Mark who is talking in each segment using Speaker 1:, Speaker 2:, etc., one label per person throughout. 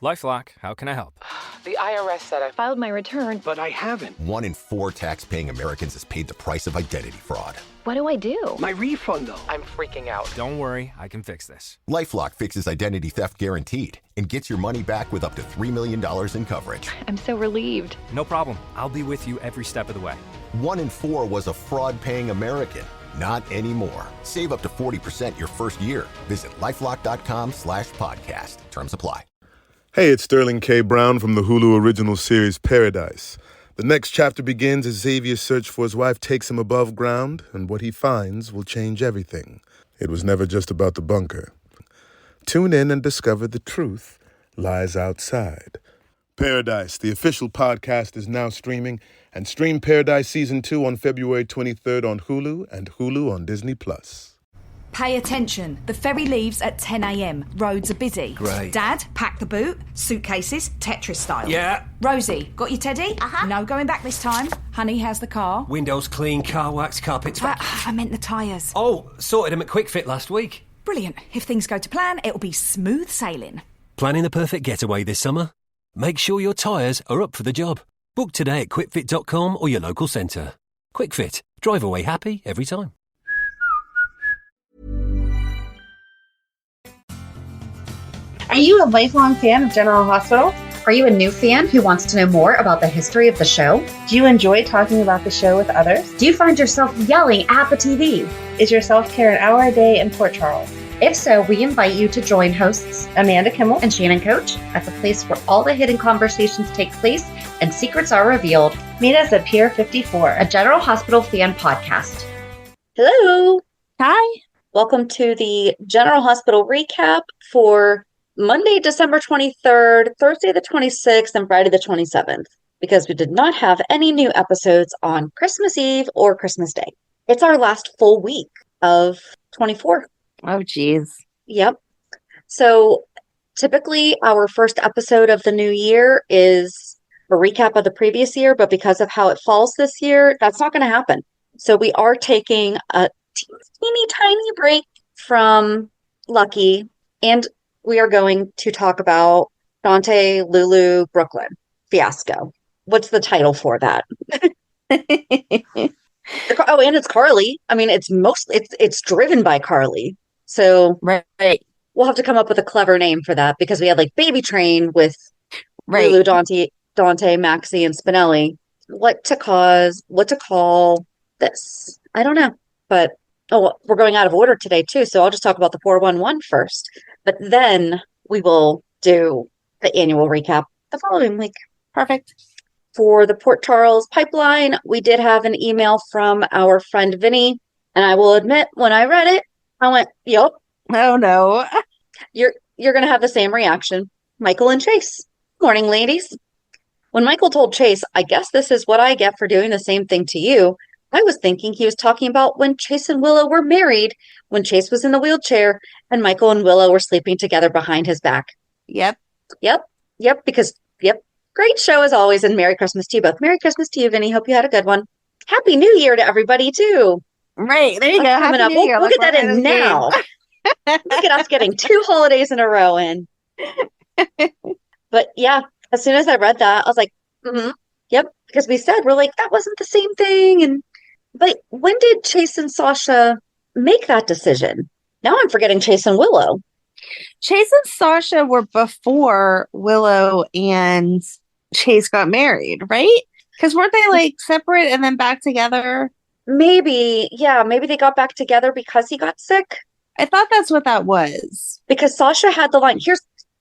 Speaker 1: LifeLock, how can I help?
Speaker 2: The IRS said I
Speaker 3: filed my return,
Speaker 2: but I haven't.
Speaker 4: 1 in 4 tax-paying Americans has paid the price of identity fraud.
Speaker 3: What do I do?
Speaker 2: My refund, though. I'm freaking out.
Speaker 1: Don't worry, I can fix this.
Speaker 4: LifeLock fixes identity theft guaranteed and gets your money back with up to $3 million in coverage.
Speaker 3: I'm so relieved.
Speaker 1: No problem. I'll be with you every step of the way.
Speaker 4: 1 in 4 was a fraud-paying American. Not anymore. Save up to 40% your first year. Visit LifeLock.com/podcast. Terms apply.
Speaker 5: Hey, it's Sterling K. Brown from the Hulu original series Paradise. The next chapter begins as Xavier's search for his wife takes him above ground, and what he finds will change everything. It was never just about the bunker. Tune in and discover the truth lies outside. Paradise, the official podcast, is now streaming, and stream Paradise Season 2 on February 23rd on Hulu and Hulu on Disney+.
Speaker 6: Pay attention. The ferry leaves at 10 a.m. Roads are busy.
Speaker 7: Great.
Speaker 6: Dad, pack the boot. Suitcases, Tetris style.
Speaker 7: Yeah.
Speaker 6: Rosie, got your teddy?
Speaker 8: Uh-huh.
Speaker 6: No going back this time. Honey, how's the car?
Speaker 7: Windows clean, car wax, carpets.
Speaker 6: I meant the tyres.
Speaker 7: Oh, sorted them at Quick Fit last week.
Speaker 6: Brilliant. If things go to plan, it'll be smooth sailing.
Speaker 7: Planning the perfect getaway this summer? Make sure your tyres are up for the job. Book today at quickfit.com or your local centre. Quick Fit. Drive away happy every time.
Speaker 8: Are you a lifelong fan of General Hospital? Are you a new fan who wants to know more about the history of the show?
Speaker 9: Do you enjoy talking about the show with others?
Speaker 8: Do you find yourself yelling at the TV?
Speaker 9: Is your self-care an hour a day in Port Charles?
Speaker 8: If so, we invite you to join hosts
Speaker 9: Amanda Kimmel
Speaker 8: and Shannon Coach at the place where all the hidden conversations take place and secrets are revealed.
Speaker 9: Meet us at Pier 54,
Speaker 8: a General Hospital fan podcast.
Speaker 9: Hello.
Speaker 8: Hi.
Speaker 9: Welcome to the General Hospital recap for Monday, December 23rd, Thursday the 26th, and Friday the 27th, because we did not have any new episodes on Christmas Eve or Christmas Day. It's our last full week of 24.
Speaker 10: Oh, geez.
Speaker 9: Yep. So typically our first episode of the new year is a recap of the previous year, but because of how it falls this year, that's not going to happen. So we are taking a teeny tiny break from Lucky, and we are going to talk about Dante, Lulu, Brooklyn fiasco. What's the title for that? Oh, and it's Carly. I mean, it's driven by Carly. So
Speaker 10: right.
Speaker 9: We'll have to come up with a clever name for that, because we had like Baby Train with
Speaker 10: right.
Speaker 9: Lulu, Dante, Maxie, and Spinelli. What to call this? I don't know. But we're going out of order today too, so I'll just talk about the 411 first. But then we will do the annual recap the following week.
Speaker 10: Perfect.
Speaker 9: For the Port Charles pipeline, we did have an email from our friend Vinny, and I will admit, when I read it, I went, "Yep."
Speaker 10: Oh no.
Speaker 9: You're gonna have the same reaction. Michael and Chase. Morning, ladies. When Michael told Chase, "I guess this is what I get for doing the same thing to you," I was thinking he was talking about when Chase and Willow were married, when Chase was in the wheelchair and Michael and Willow were sleeping together behind his back.
Speaker 10: Yep.
Speaker 9: Because great show as always, and Merry Christmas to you both. Merry Christmas to you, Vinny. Hope you had a good one. Happy New Year to everybody too.
Speaker 10: Right. There you go.
Speaker 9: Coming up. We'll get that in now. Look at us getting 2 holidays in a row in. But yeah, as soon as I read that, I was like, yep. Because we said, we're like, that wasn't the same thing. But when did Chase and Sasha make that decision? Now I'm forgetting Chase and Willow.
Speaker 10: Chase and Sasha were before Willow and Chase got married, right? Because weren't they like separate and then back together?
Speaker 9: Maybe. Yeah, maybe they got back together because he got sick.
Speaker 10: I thought that's what that was.
Speaker 9: Because Sasha had the line.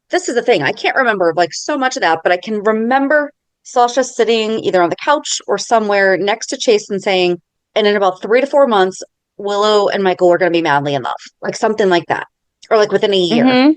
Speaker 9: This is the thing. I can't remember like so much of that, but I can remember Sasha sitting either on the couch or somewhere next to Chase and saying, and in about 3 to 4 months, Willow and Michael are going to be madly in love. Like something like that. Or like within a year.
Speaker 10: Mm-hmm.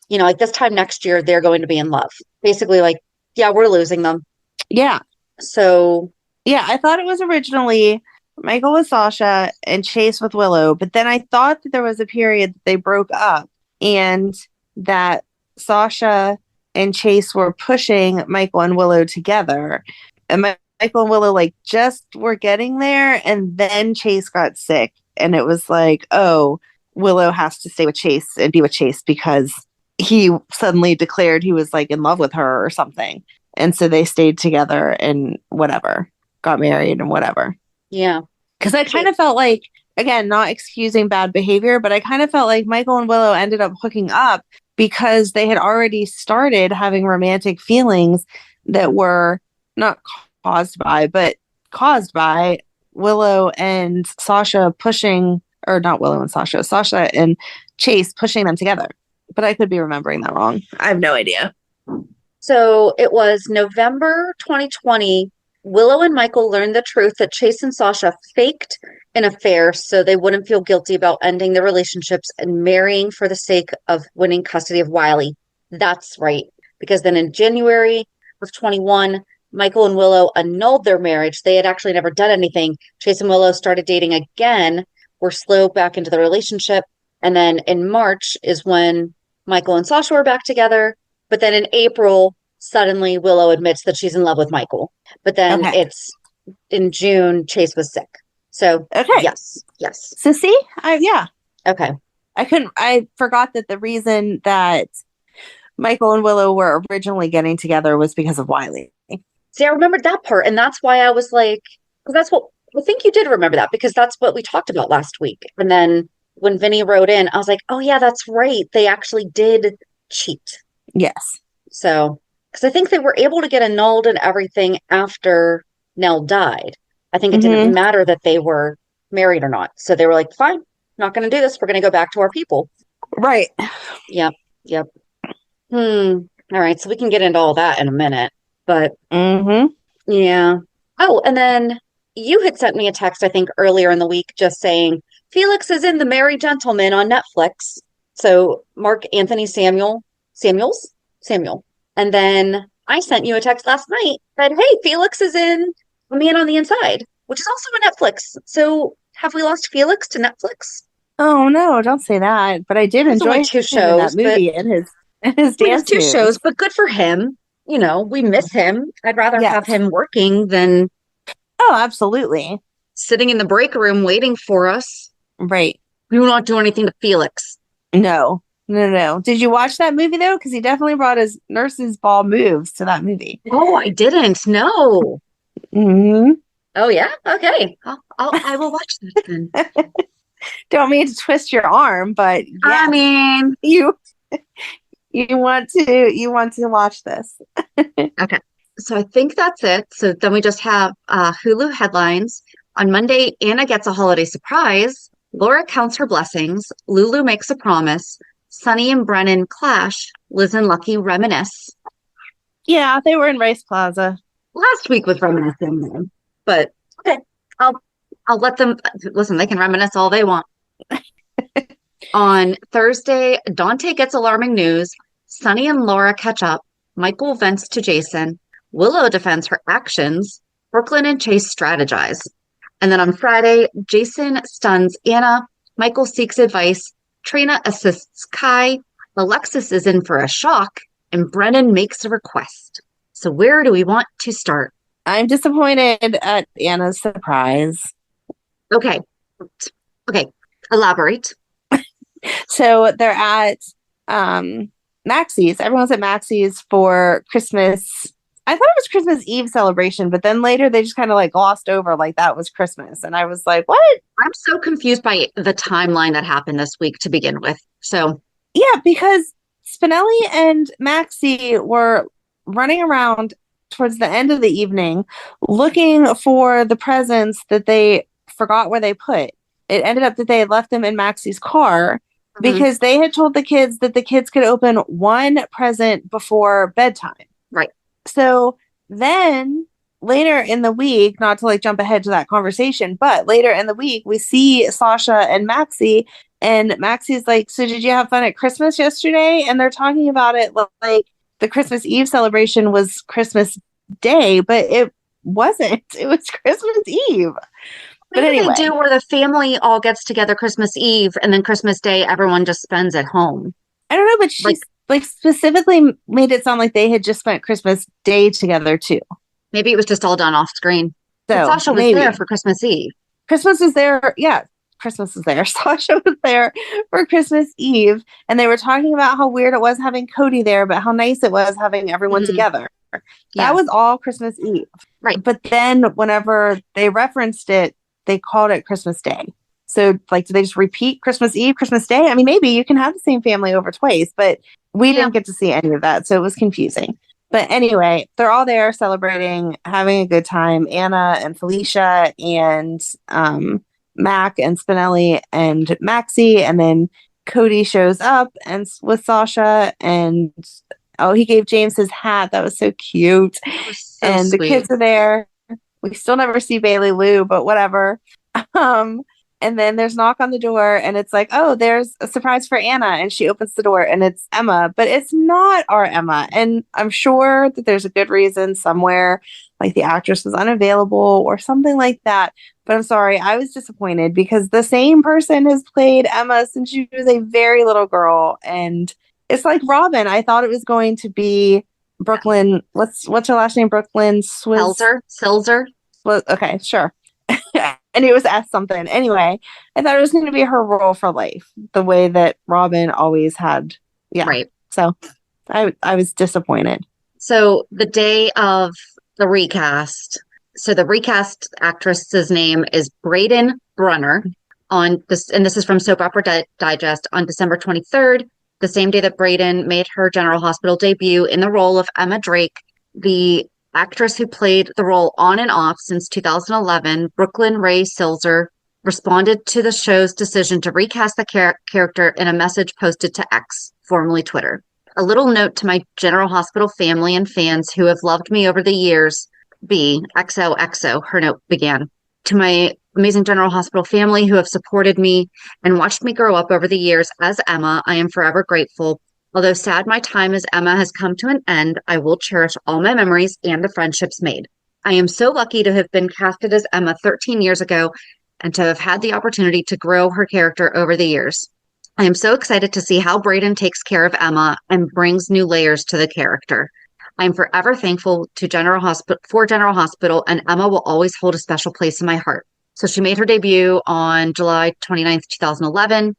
Speaker 9: You know, like this time next year, they're going to be in love. Basically like, yeah, we're losing them.
Speaker 10: Yeah.
Speaker 9: So.
Speaker 10: Yeah, I thought it was originally Michael with Sasha and Chase with Willow. But then I thought that there was a period that they broke up and that Sasha and Chase were pushing Michael and Willow together. And Michael and Willow like just were getting there. And then Chase got sick. And it was like, oh, Willow has to stay with Chase and be with Chase because he suddenly declared he was like in love with her or something. And so they stayed together and whatever, got married and whatever.
Speaker 9: Yeah.
Speaker 10: Because I kind of felt like, again, not excusing bad behavior, but I kind of felt like Michael and Willow ended up hooking up because they had already started having romantic feelings that were not caused by Willow and Sasha pushing, or not Willow and Sasha, Sasha and Chase pushing them together. But I could be remembering that wrong. I have no idea.
Speaker 9: So it was November 2020. Willow and Michael learned the truth that Chase and Sasha faked an affair so they wouldn't feel guilty about ending their relationships and marrying for the sake of winning custody of Wiley. That's right. Because then in January of 21, Michael and Willow annulled their marriage. They had actually never done anything. Chase and Willow started dating again, were slow back into the relationship. And then in March is when Michael and Sasha were back together. But then in April, suddenly Willow admits that she's in love with Michael. But then it's in June, Chase was sick. So yes.
Speaker 10: So see, yeah.
Speaker 9: Okay.
Speaker 10: I forgot that the reason that Michael and Willow were originally getting together was because of Wiley.
Speaker 9: See, I remembered that part. And that's why I was like, because that's what I think you did remember that, because that's what we talked about last week. And then when Vinny wrote in, I was like, oh yeah, that's right. They actually did cheat.
Speaker 10: Yes.
Speaker 9: So, because I think they were able to get annulled and everything after Nell died. I think it didn't matter that they were married or not. So they were like, fine, not going to do this. We're going to go back to our people.
Speaker 10: Right.
Speaker 9: Yep. All right. So we can get into all that in a minute. But yeah. Oh, and then you had sent me a text, I think, earlier in the week just saying, Felix is in The Merry Gentleman on Netflix. So Mark Anthony Samuel. And then I sent you a text last night that, hey, Felix is in A Man on the Inside, which is also on Netflix. So have we lost Felix to Netflix?
Speaker 10: Oh no, don't say that. But I did enjoy
Speaker 9: two shows,
Speaker 10: that movie and his dance.
Speaker 9: Two shows, but good for him. You know, we miss him. I'd rather have him working than
Speaker 10: absolutely
Speaker 9: sitting in the break room waiting for us.
Speaker 10: Right.
Speaker 9: We will not do anything to Felix.
Speaker 10: No. Did you watch that movie though? Because he definitely brought his nurse's ball moves to that movie.
Speaker 9: Oh, I didn't. No. Oh yeah. Okay. I will watch that then.
Speaker 10: Don't mean to twist your arm, but yeah,
Speaker 9: I mean,
Speaker 10: you want to watch this.
Speaker 9: Okay. So I think that's it. So then we just have Hulu headlines. On Monday, Anna gets a holiday surprise. Laura counts her blessings. Lulu makes a promise. Sunny and Brennan clash. Liz and Lucky reminisce.
Speaker 10: Yeah, they were in Rice Plaza.
Speaker 9: Last week was reminiscing then. But okay, I'll let them listen. They can reminisce all they want. On Thursday, Dante gets alarming news. Sunny and Laura catch up. Michael vents to Jason. Willow defends her actions. Brooklyn and Chase strategize. And then on Friday, Jason stuns Anna. Michael seeks advice. Trina assists Kai. Alexis is in for a shock. And Brennan makes a request. So where do we want to start?
Speaker 10: I'm disappointed at Anna's surprise.
Speaker 9: Okay. Elaborate.
Speaker 10: So they're at Maxie's. Everyone's at Maxie's for Christmas. I thought it was Christmas Eve celebration, but then later they just kind of like glossed over like that was Christmas. And I was like, what?
Speaker 9: I'm so confused by the timeline that happened this week to begin with. So
Speaker 10: yeah, because Spinelli and Maxie were running around towards the end of the evening looking for the presents that they forgot where they put. It ended up that they had left them in Maxie's car because they had told the kids that the kids could open one present before bedtime.
Speaker 9: Right.
Speaker 10: So then later in the week, not to like jump ahead to that conversation, but later in the week, we see Sasha and Maxie, and Maxie's like, so did you have fun at Christmas yesterday? And they're talking about it like the Christmas Eve celebration was Christmas Day, but it wasn't. It was Christmas Eve. But
Speaker 9: maybe
Speaker 10: anyway.
Speaker 9: They do where the family all gets together Christmas Eve and then Christmas Day everyone just spends at home.
Speaker 10: I don't know, but she like specifically made it sound like they had just spent Christmas Day together too.
Speaker 9: Maybe it was just all done off screen.
Speaker 10: So
Speaker 9: but Sasha was there for Christmas Eve.
Speaker 10: Christmas was there, yeah. Christmas was there. Sasha was there for Christmas Eve, and they were talking about how weird it was having Cody there, but how nice it was having everyone together. That was all Christmas Eve.
Speaker 9: Right.
Speaker 10: But then whenever they referenced it, they called it Christmas Day. So, like, did they just repeat Christmas Eve, Christmas Day? I mean, maybe you can have the same family over twice, but we didn't get to see any of that, so it was confusing. But anyway, they're all there celebrating, having a good time. Anna and Felicia and Mac and Spinelli and Maxie, and then Cody shows up and with Sasha, and he gave James his hat. That was so cute. And the kids are there. We still never see Bailey Lou, but whatever. And then there's a knock on the door, and it's like, oh, there's a surprise for Anna. And she opens the door, and it's Emma, but it's not our Emma. And I'm sure that there's a good reason somewhere, like the actress was unavailable or something like that. But I'm sorry, I was disappointed because the same person has played Emma since she was a very little girl. And it's like Robin. I thought it was going to be Brooklyn. What's her last name? Brooklyn
Speaker 9: Silzer.
Speaker 10: Well, okay, sure. And it was S something. Anyway, I thought it was going to be her role for life, the way that Robin always had. Yeah.
Speaker 9: Right.
Speaker 10: So I was disappointed.
Speaker 9: So the day of the recast, the recast actress's name is Braden Brunner and this is from Soap Opera Digest, on December 23rd, the same day that Braden made her General Hospital debut in the role of Emma Drake. The actress who played the role on and off since 2011, Brooklyn Ray Silzer, responded to the show's decision to recast the character in a message posted to X, formerly Twitter. A little note to my General Hospital family and fans who have loved me over the years. B, XOXO, her note began. To my amazing General Hospital family who have supported me and watched me grow up over the years as Emma, I am forever grateful. Although sad my time as Emma has come to an end, I will cherish all my memories and the friendships made. I am so lucky to have been casted as Emma 13 years ago and to have had the opportunity to grow her character over the years. I am so excited to see how Braden takes care of Emma and brings new layers to the character. I am forever thankful to General Hospital, and Emma will always hold a special place in my heart. So she made her debut on July 29th, 2011.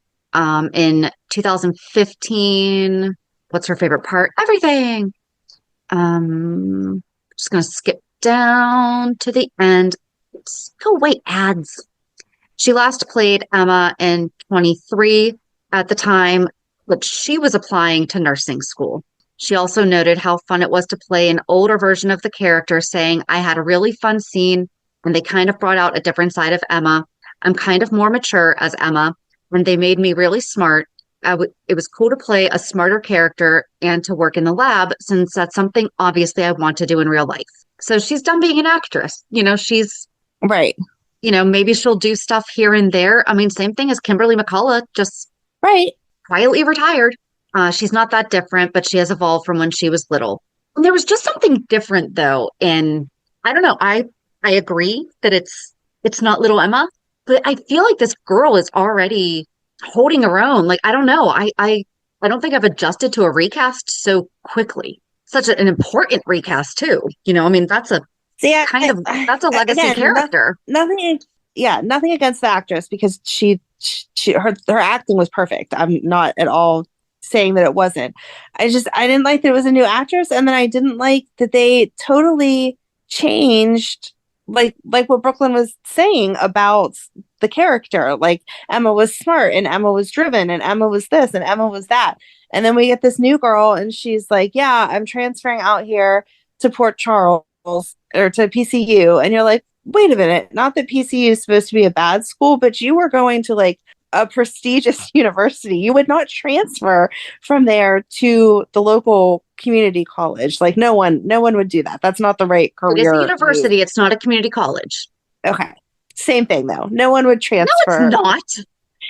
Speaker 9: In 2015, what's her favorite part? Everything. Just going to skip down to the end. Go wait, ads. She last played Emma in 23 at the time that she was applying to nursing school. She also noted how fun it was to play an older version of the character, saying, I had a really fun scene and they kind of brought out a different side of Emma. I'm kind of more mature as Emma, and they made me really smart. It was cool to play a smarter character and to work in the lab, since that's something obviously I want to do in real life. So she's done being an actress. She's
Speaker 10: right.
Speaker 9: Maybe she'll do stuff here and there. I mean, same thing as Kimberly McCullough, just
Speaker 10: right,
Speaker 9: quietly retired. She's not that different, but she has evolved from when she was little. And there was just something different, though. And I don't know. I agree that it's not little Emma, but I feel like this girl is already holding her own. Like, I don't know. I don't think I've adjusted to a recast so quickly. Such an important recast, too. I mean, that's a that's a legacy character.
Speaker 10: Nothing against the actress, because her acting was perfect. I'm not at all saying that it wasn't. I didn't like that it was a new actress, and then I didn't like that they totally changed like what Brooklyn was saying about the character. Like, Emma was smart and Emma was driven and Emma was this and Emma was that. And then we get this new girl and she's like, yeah, I'm transferring out here to Port Charles or to PCU. And you're like, wait a minute, not that PCU is supposed to be a bad school, but you were going to like a prestigious university. You would not transfer from there to the local community college. Like, no one would do that. That's not the right career.
Speaker 9: It is a university. Move. It's not a community college.
Speaker 10: Okay. Same thing though. No one would transfer.
Speaker 9: No, it's not.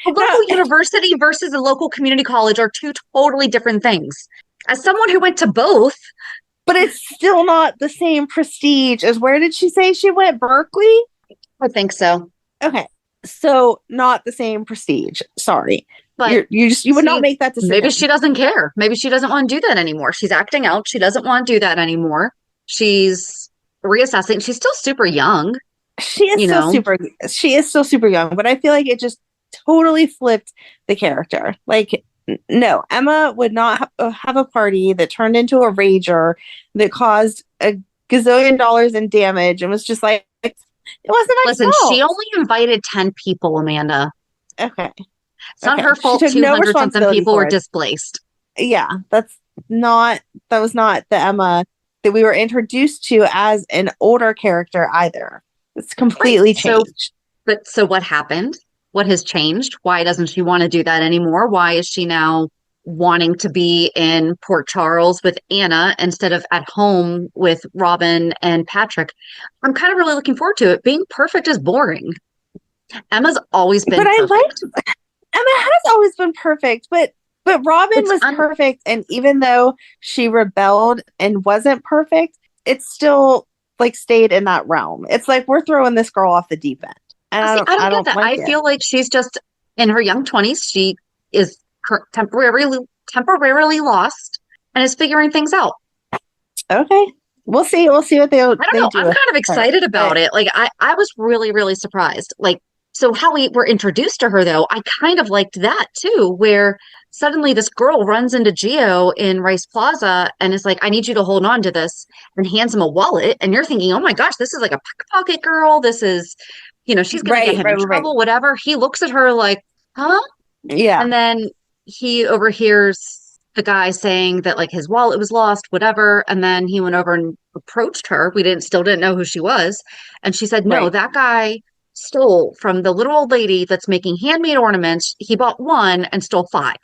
Speaker 9: A local university versus a local community college are two totally different things. As someone who went to both.
Speaker 10: But it's still not the same prestige as, where did she say she went? Berkeley?
Speaker 9: I think so.
Speaker 10: Okay. So not the same prestige. Sorry. But you would not make that decision.
Speaker 9: Maybe she doesn't care. Maybe she doesn't want to do that anymore. She's acting out. She doesn't want to do that anymore. She's reassessing. She's still super young.
Speaker 10: She is still super young, but I feel like it just totally flipped the character. Like, no, Emma would not have a party that turned into a rager that caused a gazillion dollars in damage and was just like, it wasn't my
Speaker 9: Listen,
Speaker 10: fault.
Speaker 9: she only invited 10 people, Amanda.
Speaker 10: Okay.
Speaker 9: It's not her fault 200 something people were displaced.
Speaker 10: Yeah, that was not the Emma that we were introduced to as an older character either. It's completely changed.
Speaker 9: So what happened? What has changed? Why doesn't she want to do that anymore? Why is she now wanting to be in Port Charles with Anna instead of at home with Robin and Patrick? I'm kind of really looking forward to it. Being perfect is boring. Emma's always been perfect.
Speaker 10: Emma has always been perfect, but Robin was perfect, and even though she rebelled and wasn't perfect, it still like stayed in that realm. It's like we're throwing this girl off the deep end. And
Speaker 9: I don't get that. I feel like she's just in her young 20s. She is temporarily lost and is figuring things out.
Speaker 10: Okay. We'll see what they do.
Speaker 9: I don't know. I'm kind of excited about it. Like I was really, really surprised. Like, so how we were introduced to her though, I kind of liked that too, where suddenly this girl runs into Gio in Rice Plaza and is like, I need you to hold on to this, and hands him a wallet. And you're thinking, oh my gosh, this is like a pickpocket girl. This is, she's going to get him in trouble, whatever. He looks at her like, huh?
Speaker 10: Yeah.
Speaker 9: And then he overhears the guy saying that like his wallet was lost, whatever. And then he went over and approached her. We still didn't know who she was. And she said, no, that guy stole from the little old lady that's making handmade ornaments. He bought one and stole 5.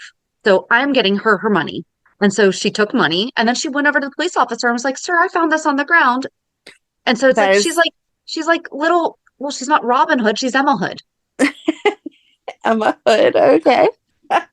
Speaker 9: So I'm getting her money. And so she took money, and then she went over to the police officer and was like, sir, I found this on the ground. And so it's she's like little, well, she's not Robin Hood, she's Emma Hood.
Speaker 10: Emma Hood, okay.
Speaker 9: But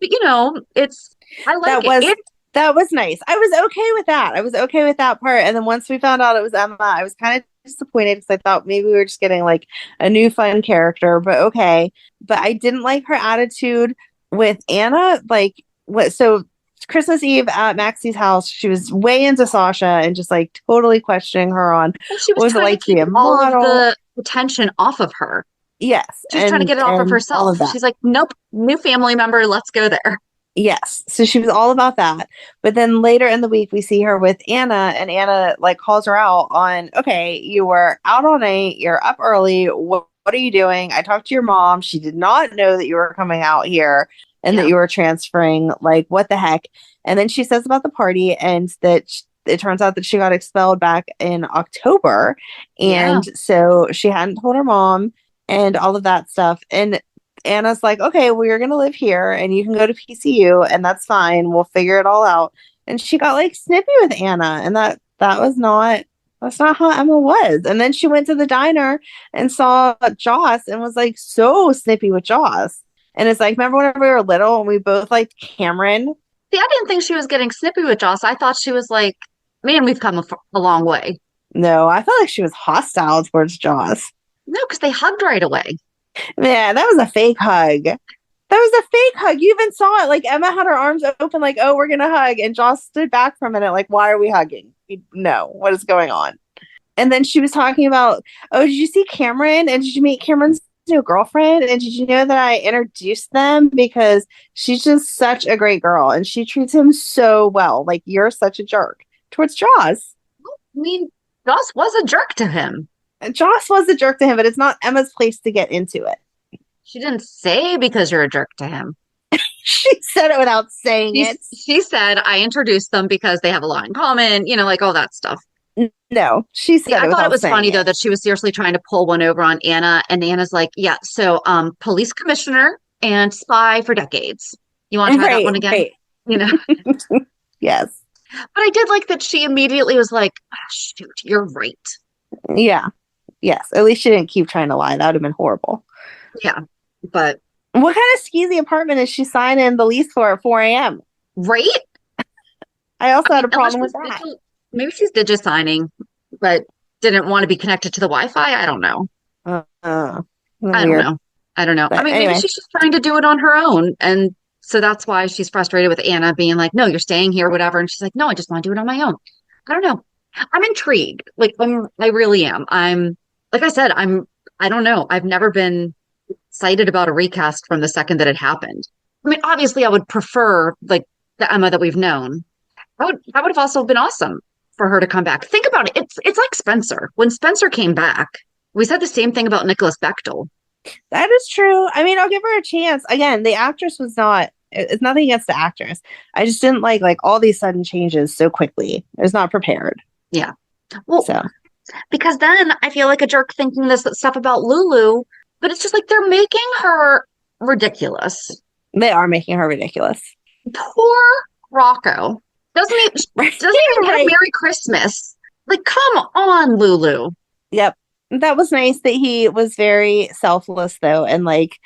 Speaker 9: I like it.
Speaker 10: That was nice. I was okay with that. I was okay with that part. And then once we found out it was Emma, I was kind of disappointed because I thought maybe we were just getting like a new fun character, but okay. But I didn't like her attitude with Anna. Like, so Christmas Eve at Maxie's house, she was way into Sasha and just like totally questioning her on
Speaker 9: she was trying to keep all of the attention off of her.
Speaker 10: Yes.
Speaker 9: She's trying to get it off of herself. She's like, nope, new family member, let's go there.
Speaker 10: Yes. So she was all about that. But then later in the week, we see her with Anna, and Anna like calls her out on, okay, you were out all night, you're up early. What are you doing? I talked to your mom. She did not know that you were coming out here and that you were transferring. Like, what the heck? And then she says about the party and that it turns out that she got expelled back in October. And so she hadn't told her mom and all of that stuff. And Anna's like, okay, well, you're going to live here and you can go to PCU and that's fine. We'll figure it all out. And she got like snippy with Anna, and that's not how Emma was. And then she went to the diner and saw Joss and was like so snippy with Joss. And it's like, remember whenever we were little and we both liked Cameron?
Speaker 9: See, I didn't think she was getting snippy with Joss. I thought she was like, man, we've come a long way.
Speaker 10: No, I felt like she was hostile towards Joss.
Speaker 9: No, because they hugged right away.
Speaker 10: Man, that was a fake hug. That was a fake hug. You even saw it. Like, Emma had her arms open, like, oh, we're going to hug. And Joss stood back for a minute, like, why are we hugging? No, what is going on? And then she was talking about, oh, did you see Cameron? And did you meet Cameron's new girlfriend? And did you know that I introduced them? Because she's just such a great girl. And she treats him so well. Like, you're such a jerk towards Joss.
Speaker 9: I mean, Joss was a jerk to him.
Speaker 10: Joss was a jerk to him, but it's not Emma's place to get into it.
Speaker 9: She didn't say because you're a jerk to him.
Speaker 10: She said it without saying it.
Speaker 9: She said, I introduced them because they have a lot in common, like all that stuff.
Speaker 10: No, she said
Speaker 9: I thought it was funny,
Speaker 10: it.
Speaker 9: though, that she was seriously trying to pull one over on Anna. And Anna's like, yeah, so police commissioner and spy for decades. You want to try that one again?
Speaker 10: Right. Yes.
Speaker 9: But I did like that she immediately was like, oh, shoot, you're right.
Speaker 10: Yeah. Yes, at least she didn't keep trying to lie. That would have been horrible.
Speaker 9: Yeah, but...
Speaker 10: What kind of skeezy apartment is she signing the lease for at 4 a.m.?
Speaker 9: Right?
Speaker 10: I also had a problem with that.
Speaker 9: Maybe she's digit-signing, but didn't want to be connected to the Wi-Fi? I don't know. I don't know. But I mean, anyway. Maybe she's just trying to do it on her own. And so that's why she's frustrated with Anna being like, no, you're staying here, whatever. And she's like, no, I just want to do it on my own. I don't know. I'm intrigued. Like, I really am. Like I said, I don't know. I've never been excited about a recast from the second that it happened. I mean, obviously I would prefer like the Emma that we've known. That would have also been awesome for her to come back. Think about it. It's like Spencer. When Spencer came back, we said the same thing about Nicholas Bechtel.
Speaker 10: That is true. I mean, I'll give her a chance. Again, the actress was not, it's nothing against the actress. I just didn't like all these sudden changes so quickly. I was not prepared.
Speaker 9: Yeah. Well, because then I feel like a jerk thinking this stuff about Lulu, but it's just like they're making her ridiculous.
Speaker 10: They are making her ridiculous.
Speaker 9: Poor Rocco. Doesn't even get a Merry Christmas. Like, come on, Lulu.
Speaker 10: Yep. That was nice that he was very selfless, though, and like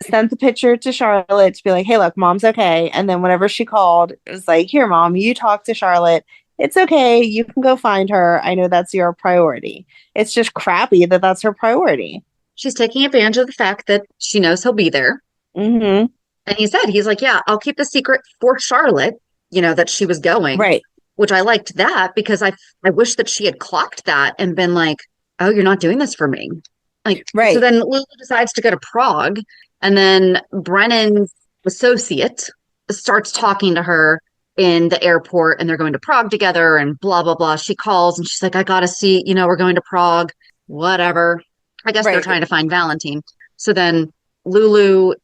Speaker 10: sent the picture to Charlotte to be like, hey, look, mom's okay. And then whenever she called, it was like, here, mom, you talk to Charlotte. It's okay. You can go find her. I know that's your priority. It's just crappy that that's her priority.
Speaker 9: She's taking advantage of the fact that she knows he'll be there.
Speaker 10: Mm-hmm.
Speaker 9: And he's like, yeah, I'll keep the secret for Charlotte, that she was going.
Speaker 10: Right.
Speaker 9: Which I liked that because I wish that she had clocked that and been like, oh, you're not doing this for me. Like, right. So then Lulu decides to go to Prague, and then Brennan's associate starts talking to her in the airport, and they're going to Prague together and blah, blah, blah. She calls and she's like, I got a seat, we're going to Prague, whatever. I guess they're trying to find Valentin. So then Lulu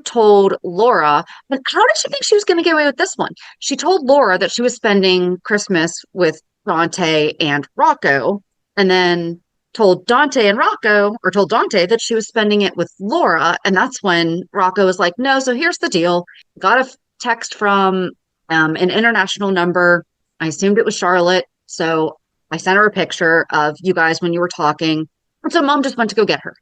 Speaker 9: told Laura, but how did she think she was going to get away with this one? She told Laura that she was spending Christmas with Dante and Rocco, and then told Dante that she was spending it with Laura. And that's when Rocco was like, no, so here's the deal. Got a text from an international number. I assumed it was Charlotte. So I sent her a picture of you guys when you were talking. And so mom just went to go get her.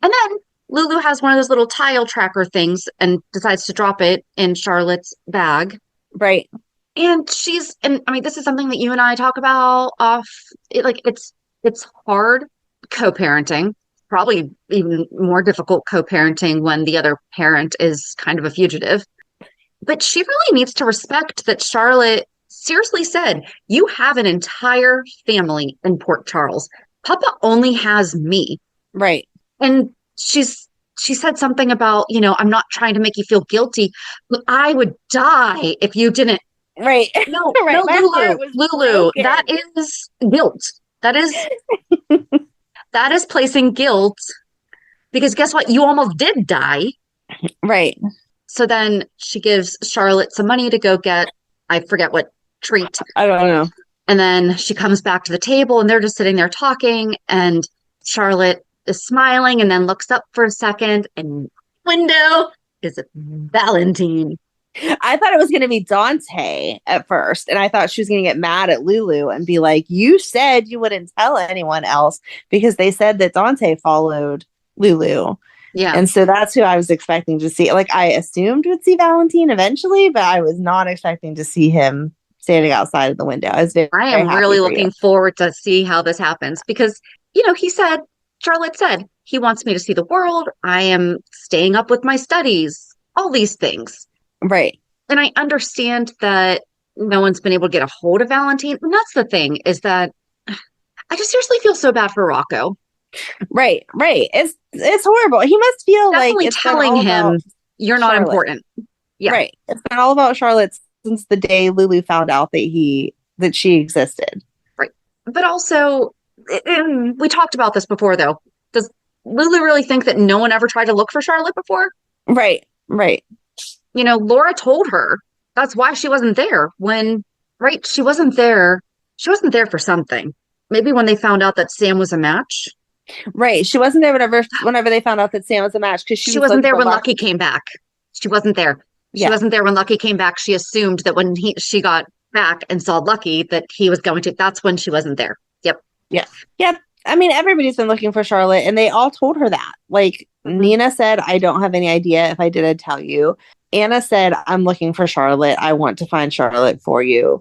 Speaker 9: And then Lulu has one of those little tile tracker things and decides to drop it in Charlotte's bag.
Speaker 10: Right.
Speaker 9: And this is something that you and I talk about off. It's hard co-parenting, probably even more difficult co-parenting when the other parent is kind of a fugitive. But she really needs to respect that Charlotte seriously said, you have an entire family in Port Charles. Papa only has me.
Speaker 10: Right.
Speaker 9: And she said something about, I'm not trying to make you feel guilty, but I would die if you didn't.
Speaker 10: Right.
Speaker 9: No,
Speaker 10: right.
Speaker 9: No, Lulu, that is guilt. That is placing guilt, because guess what? You almost did die.
Speaker 10: Right.
Speaker 9: So then she gives Charlotte some money to go get, I forget what treat.
Speaker 10: I don't know.
Speaker 9: And then she comes back to the table and they're just sitting there talking, and Charlotte is smiling and then looks up for a second, and window is Valentin.
Speaker 10: I thought it was going to be Dante at first, and I thought she was going to get mad at Lulu and be like, you said you wouldn't tell anyone else, because they said that Dante followed Lulu.
Speaker 9: Yeah.
Speaker 10: And so that's who I was expecting to see. Like, I assumed we'd see Valentin eventually, but I was not expecting to see him standing outside of the window. I
Speaker 9: am really looking forward to see how this happens, because, Charlotte said, he wants me to see the world. I am staying up with my studies, all these things.
Speaker 10: Right.
Speaker 9: And I understand that no one's been able to get a hold of Valentin. And that's the thing, is that I just seriously feel so bad for Rocco.
Speaker 10: Right. It's horrible. He must feel
Speaker 9: definitely
Speaker 10: like
Speaker 9: telling him you're not important. Yeah.
Speaker 10: Right. It's been all about Charlotte since the day Lulu found out that she existed.
Speaker 9: Right. But also, we talked about this before, though. Does Lulu really think that no one ever tried to look for Charlotte before?
Speaker 10: Right.
Speaker 9: Laura told her that's why she wasn't there she wasn't there. She wasn't there for something. Maybe when they found out that Sam was a match.
Speaker 10: Right. She wasn't there whenever they found out that Sam was a match, because she
Speaker 9: wasn't there when Lucky came back. She wasn't there. She wasn't there when Lucky came back. She assumed that when she got back and saw Lucky that he was going to, that's when she wasn't there. Yep.
Speaker 10: Yeah. Yep. I mean, everybody's been looking for Charlotte, and they all told her that. Like, Nina said, I don't have any idea. If I did, I'd tell you. Anna said, I'm looking for Charlotte. I want to find Charlotte for you.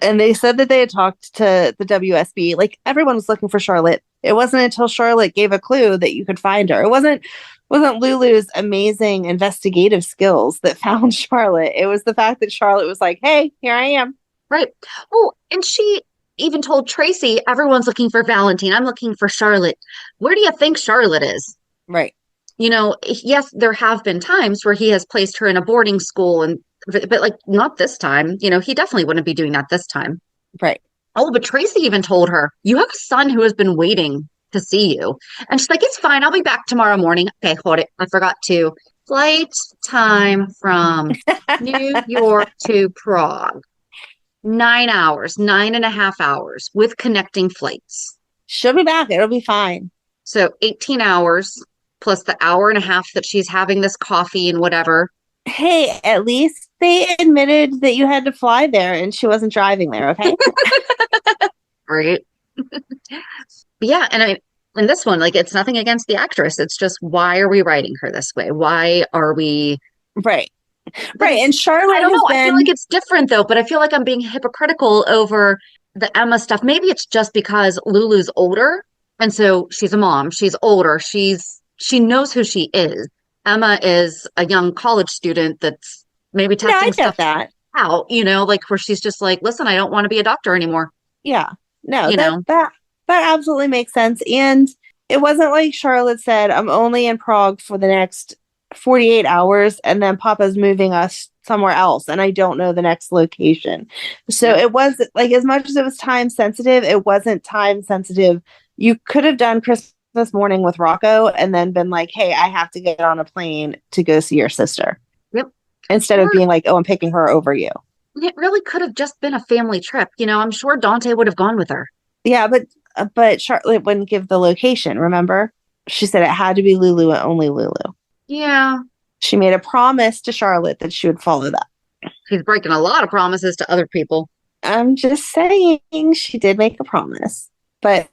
Speaker 10: And they said that they had talked to the WSB. Like, everyone was looking for Charlotte. It wasn't until Charlotte gave a clue that you could find her. It wasn't Lulu's amazing investigative skills that found Charlotte. It was the fact that Charlotte was like, hey, here I am.
Speaker 9: Right. Well, and she even told Tracy, everyone's looking for Valentin. I'm looking for Charlotte. Where do you think Charlotte is?
Speaker 10: Right.
Speaker 8: yes, there have been times where he has placed her in a boarding school, but like not this time. He definitely wouldn't be doing that this time.
Speaker 10: Right.
Speaker 8: Oh, but Tracy even told her, you have a son who has been waiting to see you. And she's like, it's fine. I'll be back tomorrow morning. Okay, hold it. I forgot to. Flight time from New York to Prague. 9 hours, 9.5 hours with connecting flights.
Speaker 10: She'll be back. It'll be fine.
Speaker 8: So 18 hours plus the hour and a half that she's having this coffee and whatever.
Speaker 10: Hey, at least they admitted that you had to fly there and she wasn't driving there, okay?
Speaker 8: Right. Yeah, and in this one, like, it's nothing against the actress. It's just, why are we writing her this way? Why are we...
Speaker 10: Right. And Charlotte
Speaker 8: I don't know.
Speaker 10: I
Speaker 8: feel like it's different, though, but I feel like I'm being hypocritical over the Emma stuff. Maybe it's just because Lulu's older, and so she's a mom. She's older. She knows who she is. Emma is a young college student that's maybe testing stuff out, like where she's just like, listen, I don't want to be a doctor anymore.
Speaker 10: Yeah. No, that absolutely makes sense. And it wasn't like Charlotte said, I'm only in Prague for the next 48 hours and then Papa's moving us somewhere else and I don't know the next location. So it was like, as much as it was time sensitive, it wasn't time sensitive. You could have done Christmas morning with Rocco and then been like, hey, I have to get on a plane to go see your sister.
Speaker 8: Yep.
Speaker 10: Instead of being like, oh, I'm picking her over you.
Speaker 8: It really could have just been a family trip. I'm sure Dante would have gone with her.
Speaker 10: Yeah, but Charlotte wouldn't give the location, remember? She said it had to be Lulu and only Lulu.
Speaker 8: Yeah.
Speaker 10: She made a promise to Charlotte that she would follow that.
Speaker 8: She's breaking a lot of promises to other people.
Speaker 10: I'm just saying she did make a promise. But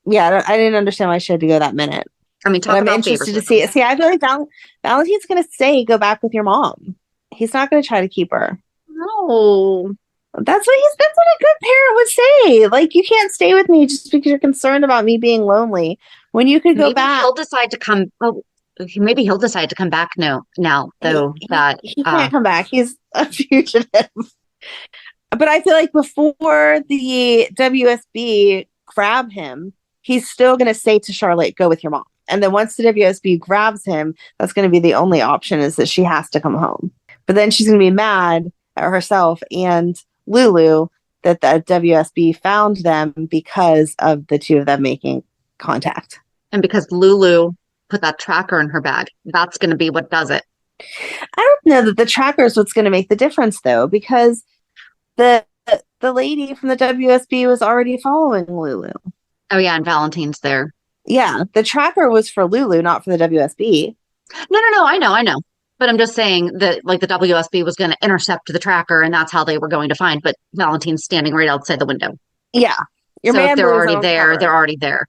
Speaker 10: yeah, I didn't understand why she had to go that minute.
Speaker 8: I mean,
Speaker 10: I'm interested to see it. See, I feel like Valentin's going to say, go back with your mom. He's not going to try to keep her.
Speaker 8: No.
Speaker 10: That's what a good parent would say. Like, you can't stay with me just because you're concerned about me being lonely when you could go back.
Speaker 8: He'll decide to come. Oh, maybe he'll decide to come back now, though.
Speaker 10: He can't come back. He's a fugitive. But I feel like before the WSB grab him, he's still going to say to Charlotte, go with your mom. And then once the WSB grabs him, that's going to be the only option, is that she has to come home. But then she's going to be mad at herself and Lulu that the WSB found them because of the two of them making contact.
Speaker 8: And because Lulu put that tracker in her bag. That's going to be what does it.
Speaker 10: I don't know that the tracker is what's going to make the difference, though, because the lady from the WSB was already following Lulu.
Speaker 8: Oh, yeah, and Valentin's there.
Speaker 10: Yeah, the tracker was for Lulu, not for the WSB.
Speaker 8: No, I know. But I'm just saying that, like, the WSB was going to intercept the tracker, and that's how they were going to find. But Valentin's standing right outside the window.
Speaker 10: Yeah.
Speaker 8: So if they're already there, they're already there.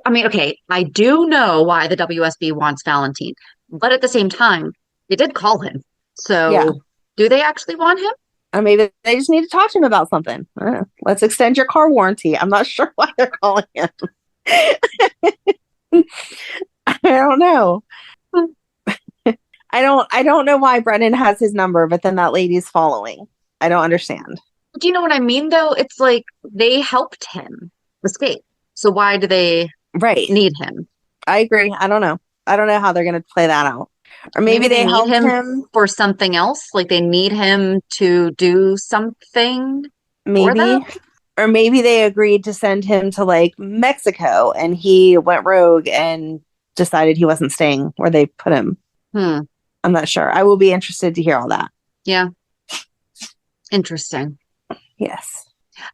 Speaker 8: Okay, I do know why the WSB wants Valentin. But at the same time, they did call him. So do they actually want him?
Speaker 10: Or maybe they just need to talk to him about something. I don't know. Let's extend your car warranty. I'm not sure why they're calling him. I don't know. I don't know why Brennan has his number, but then that lady's following. I don't understand.
Speaker 8: Do you know what I mean, though? It's like they helped him escape. So why do they need him?
Speaker 10: I agree. I don't know. I don't know how they're going to play that out. Or maybe they
Speaker 8: need
Speaker 10: helped
Speaker 8: him for something else. Like they need him to do something.
Speaker 10: Maybe. Or maybe they agreed to send him to like Mexico and he went rogue and decided he wasn't staying where they put him. I'm not sure. I will be interested to hear all that.
Speaker 8: Yeah. Interesting.
Speaker 10: Yes.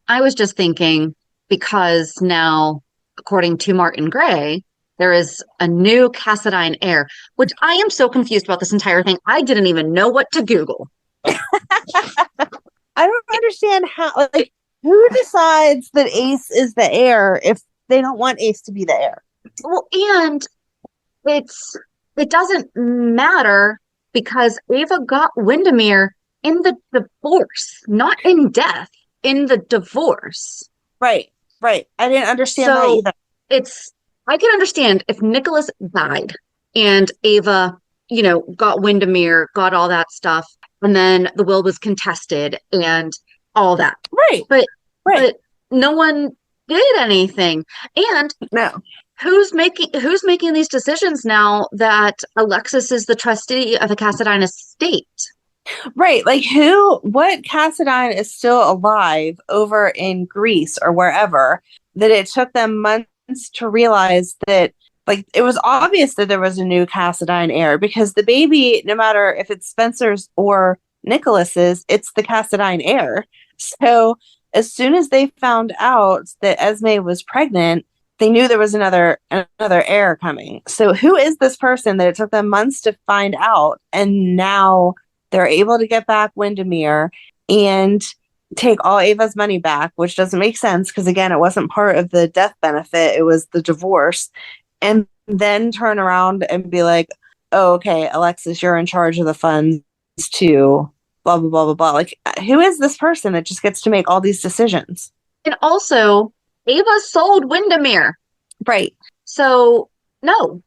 Speaker 8: I was just thinking, because now, according to Martin Gray, there is a new Cassadine heir, which I am so confused about this entire thing. I didn't even know what to Google.
Speaker 10: I don't understand how, like, who decides that Ace is the heir if they don't want Ace to be the heir?
Speaker 8: Well, and it doesn't matter because Ava got Windermere in the divorce, not in death, in the divorce.
Speaker 10: Right. I didn't understand that either. I can understand if Nicholas died and Ava, got Windermere, got all that stuff, and then the will was contested and all that. Right.
Speaker 8: But no one did anything. And
Speaker 10: no.
Speaker 8: who's making these decisions now that Alexis is the trustee of the Cassadine estate?
Speaker 10: Right. Like what Cassadine is still alive over in Greece or wherever, that it took them months to realize that, like, it was obvious that there was a new Cassadine heir, because the baby, no matter if it's Spencer's or Nicholas's, it's the Cassadine heir. So as soon as they found out that Esme was pregnant, they knew there was another heir coming. So who is this person that it took them months to find out, and now they're able to get back Windermere and take all Ava's money back, which doesn't make sense because, again, it wasn't part of the death benefit. It was the divorce. And then turn around and be like, oh, okay, Alexis, you're in charge of the funds too, blah, blah, blah, blah, blah. Like, who is this person that just gets to make all these decisions?
Speaker 8: And also, Ava sold Windermere.
Speaker 10: Right.
Speaker 8: So, no.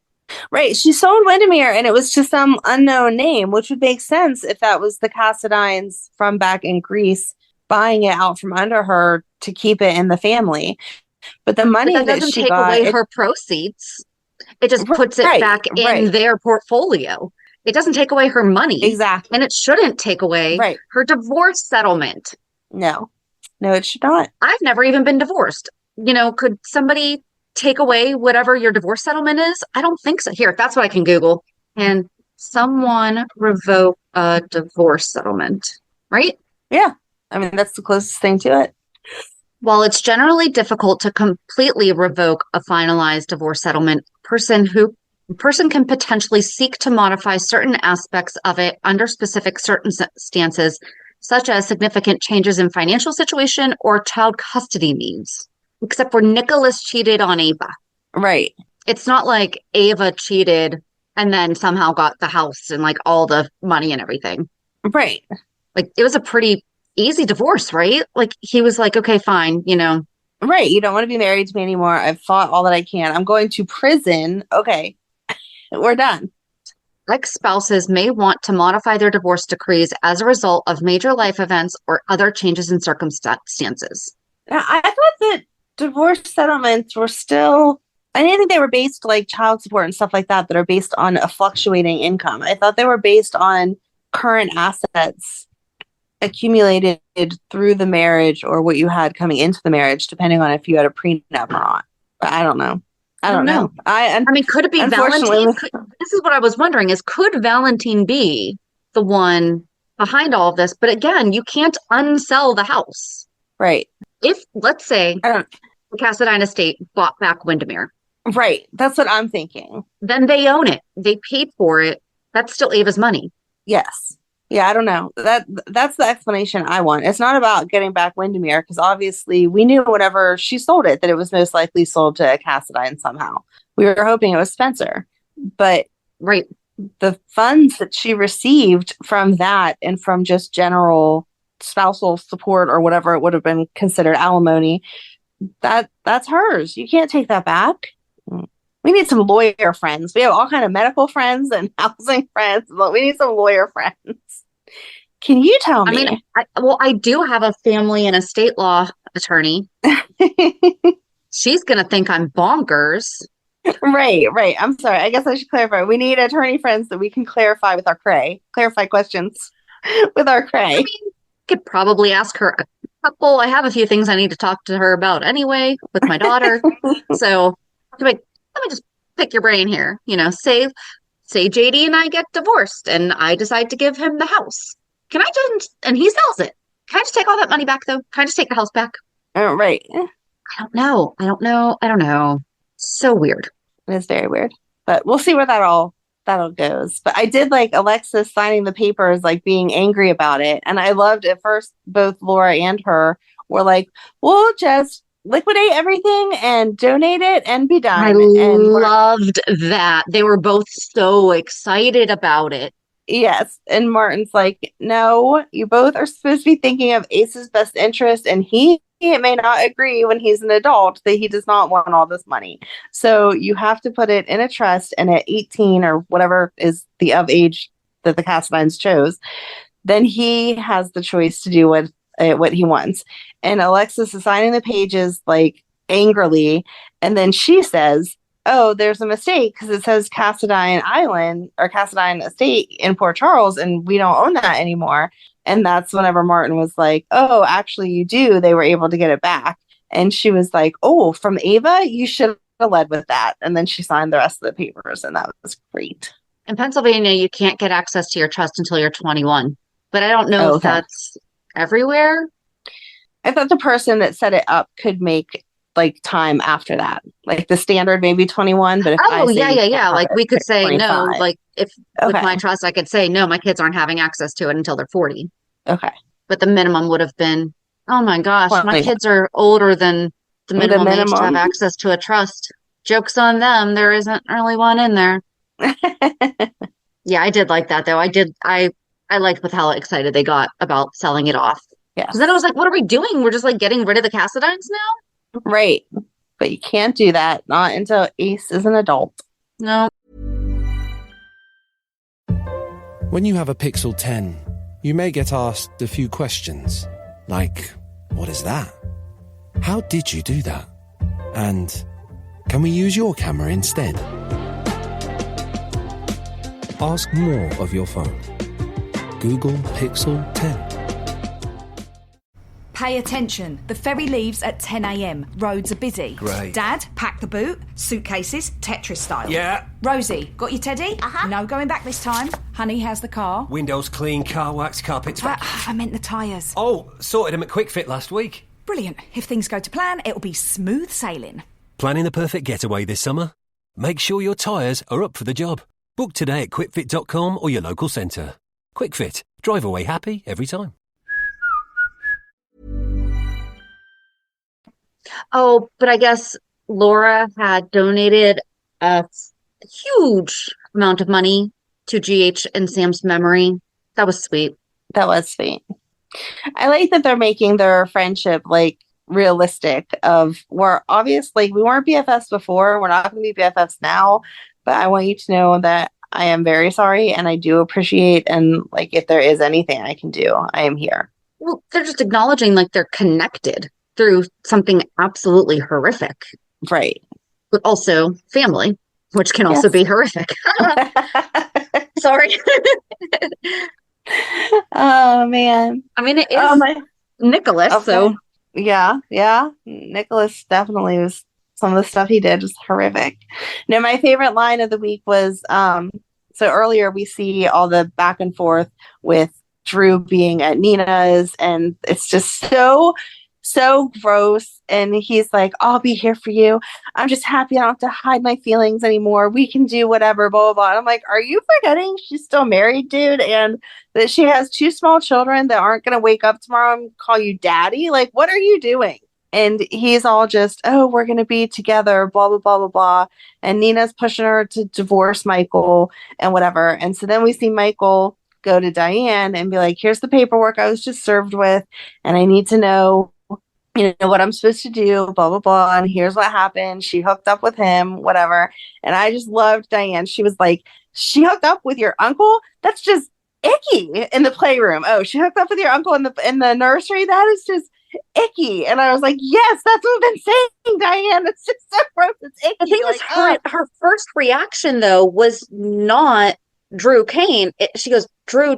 Speaker 10: Right. She sold Windermere, and it was to some unknown name, which would make sense if that was the Cassadines from back in Greece buying it out from under her to keep it in the family. But the money
Speaker 8: that doesn't
Speaker 10: she
Speaker 8: take
Speaker 10: got,
Speaker 8: away her proceeds. It just puts it back in their portfolio. It doesn't take away her money.
Speaker 10: Exactly.
Speaker 8: And it shouldn't take away her divorce settlement.
Speaker 10: No, it should not.
Speaker 8: I've never even been divorced. Could somebody take away whatever your divorce settlement is? I don't think so. Here, that's what I can Google. And someone revoke a divorce settlement, right?
Speaker 10: Yeah. I mean, that's the closest thing to it.
Speaker 8: While it's generally difficult to completely revoke a finalized divorce settlement, person can potentially seek to modify certain aspects of it under specific circumstances, such as significant changes in financial situation or child custody needs. Except for Nicholas cheated on Ava.
Speaker 10: Right.
Speaker 8: It's not like Ava cheated and then somehow got the house and like all the money and everything.
Speaker 10: Right.
Speaker 8: Like, it was a pretty easy divorce, right? Like, he was like, okay, fine,
Speaker 10: Right. You don't want to be married to me anymore. I've fought all that I can. I'm going to prison. Okay. We're done.
Speaker 8: Ex-spouses may want to modify their divorce decrees as a result of major life events or other changes in circumstances.
Speaker 10: Now, I thought that divorce settlements were still, I didn't think they were based like child support and stuff like that are based on a fluctuating income. I thought they were based on current assets accumulated through the marriage or what you had coming into the marriage, depending on if you had a prenup or not. But I don't know. I don't know. I mean,
Speaker 8: could it be Valentin? This is what I was wondering, is could Valentin be the one behind all of this? But again, you can't unsell the house.
Speaker 10: Right.
Speaker 8: If, let's say, the Cassadine estate bought back Windermere.
Speaker 10: Right. That's what I'm thinking.
Speaker 8: Then they own it. They paid for it. That's still Ava's money.
Speaker 10: Yes. Yeah, I don't know. That's the explanation I want. It's not about getting back Windermere, because obviously we knew whenever she sold it that it was most likely sold to Cassadine somehow. We were hoping it was Spencer. But the funds that she received from that and from just general spousal support or whatever it would have been considered, alimony, that's hers. You can't take that back. We need some lawyer friends. We have all kind of medical friends and housing friends, but we need some lawyer friends. Can you tell me?
Speaker 8: I mean, I do have a family and estate law attorney. She's going to think I'm bonkers.
Speaker 10: Right. I'm sorry. I guess I should clarify. We need attorney friends that we can clarify with our cray. Clarify questions with our cray.
Speaker 8: I mean, could probably ask her a couple. I have a few things I need to talk to her about anyway with my daughter. So let me just pick your brain here. Say JD and I get divorced and I decide to give him the house. Can I just, and he sells it. Can I just take all that money back though? Can I just take the house back?
Speaker 10: Right.
Speaker 8: I don't know. So weird.
Speaker 10: It is very weird, but we'll see where that all goes. But I did like Alexis signing the papers, like being angry about it. And I loved at first, both Laura and her were like, we'll just liquidate everything and donate it and be done.
Speaker 8: I loved that. They were both so excited about it.
Speaker 10: Yes. And Martin's like, no, you both are supposed to be thinking of Ace's best interest, and he may not agree when he's an adult that he does not want all this money. So you have to put it in a trust, and at 18 or whatever is the of age that the Cassadines chose, then he has the choice to do what he wants. And Alexis is signing the pages like angrily, and then she says, oh, there's a mistake because it says Cassadine Island or Cassadine Estate in Port Charles, and we don't own that anymore. And that's whenever Martin was like, oh, actually, you do. They were able to get it back. And she was like, oh, from Ava, you should have led with that. And then she signed the rest of the papers, and that was great.
Speaker 8: In Pennsylvania, you can't get access to your trust until you're 21. But I don't know if that's everywhere.
Speaker 10: I thought the person that set it up could make like time after that. Like the standard maybe 21, but if
Speaker 8: yeah. Like we could say
Speaker 10: 25.
Speaker 8: no, like if with my trust I could say no, my kids aren't having access to it until they're 40.
Speaker 10: Okay.
Speaker 8: But the minimum would have been, oh my gosh,
Speaker 10: 20.
Speaker 8: my kids are older than the minimum age to have access to a trust. Joke's on them. There isn't really one in there. Yeah, I did like that though. I liked with how excited they got about selling it off.
Speaker 10: Yeah.
Speaker 8: Because then I was like, what are we doing? We're just like getting rid of the Cassadines now?
Speaker 10: Right. But you can't do that. Not until Ace is an adult.
Speaker 8: No.
Speaker 11: When you have a Pixel 10, you may get asked a few questions. Like, what is that? How did you do that? And can we use your camera instead? Ask more of your phone. Google Pixel 10.
Speaker 6: Pay attention. The ferry leaves at 10 a.m. Roads are busy.
Speaker 7: Great.
Speaker 6: Dad, pack the boot. Suitcases, Tetris style.
Speaker 7: Yeah.
Speaker 6: Rosie, got your teddy? No going back this time. Honey, how's the car?
Speaker 7: Windows clean, car wax, carpets.
Speaker 6: I meant the tyres.
Speaker 7: Oh, sorted them at Quick Fit last week.
Speaker 6: Brilliant. If things go to plan, it'll be smooth sailing.
Speaker 7: Planning the perfect getaway this summer? Make sure your tyres are up for the job. Book today at quickfit.com or your local centre. Quick Fit. Drive away happy every time.
Speaker 8: Oh, but I guess Laura had donated a huge amount of money to GH and Sam's memory. That was sweet.
Speaker 10: That was sweet. I like that they're making their friendship like realistic of we're obviously we weren't BFFs before. We're not going to be BFFs now, but I want you to know that I am very sorry and I do appreciate and like if there is anything I can do, I am here.
Speaker 8: Well, they're just acknowledging like they're connected through something absolutely horrific.
Speaker 10: Right.
Speaker 8: But also family, which can also be horrific. Sorry.
Speaker 10: Oh, man.
Speaker 8: I mean, it is Nicholas,
Speaker 10: okay. So. Yeah. Nicholas definitely was, some of the stuff he did was horrific. Now, my favorite line of the week was, so earlier we see all the back and forth with Drew being at Nina's, and it's just so gross. And he's like, I'll be here for you. I'm just happy I don't have to hide my feelings anymore. We can do whatever, blah, blah, blah. And I'm like, are you forgetting she's still married, dude? And that she has 2 small children that aren't going to wake up tomorrow and call you daddy? Like, what are you doing? And he's all just, oh, we're going to be together, blah, blah, blah, blah, blah. And Nina's pushing her to divorce Michael and whatever. And so then we see Michael go to Diane and be like, here's the paperwork I was just served with. And I need to know, you know, what I'm supposed to do, blah, blah, blah. And here's what happened. She hooked up with him, whatever. And I just loved Diane. She was like, she hooked up with your uncle? That's just icky in the playroom. Oh, she hooked up with your uncle in the nursery? That is just icky. And I was like, yes, that's what I've been saying, Diane. It's just so gross. It's icky.
Speaker 8: The thing is, her first reaction, though, was not Drew Kane. She goes, Drew?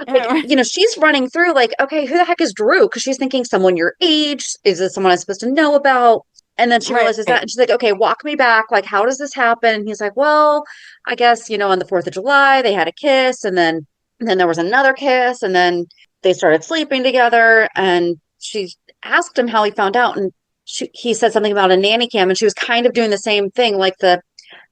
Speaker 8: Like, you know, she's running through like, okay, who the heck is Drew? Because she's thinking someone your age. Is it someone I'm supposed to know about? And then she realizes that, and she's like, okay, walk me back. Like, how does this happen? And he's like, well, I guess, you know, on the 4th of July, they had a kiss, and then there was another kiss, and then they started sleeping together. And she asked him how he found out, and he said something about a nanny cam, and she was kind of doing the same thing, like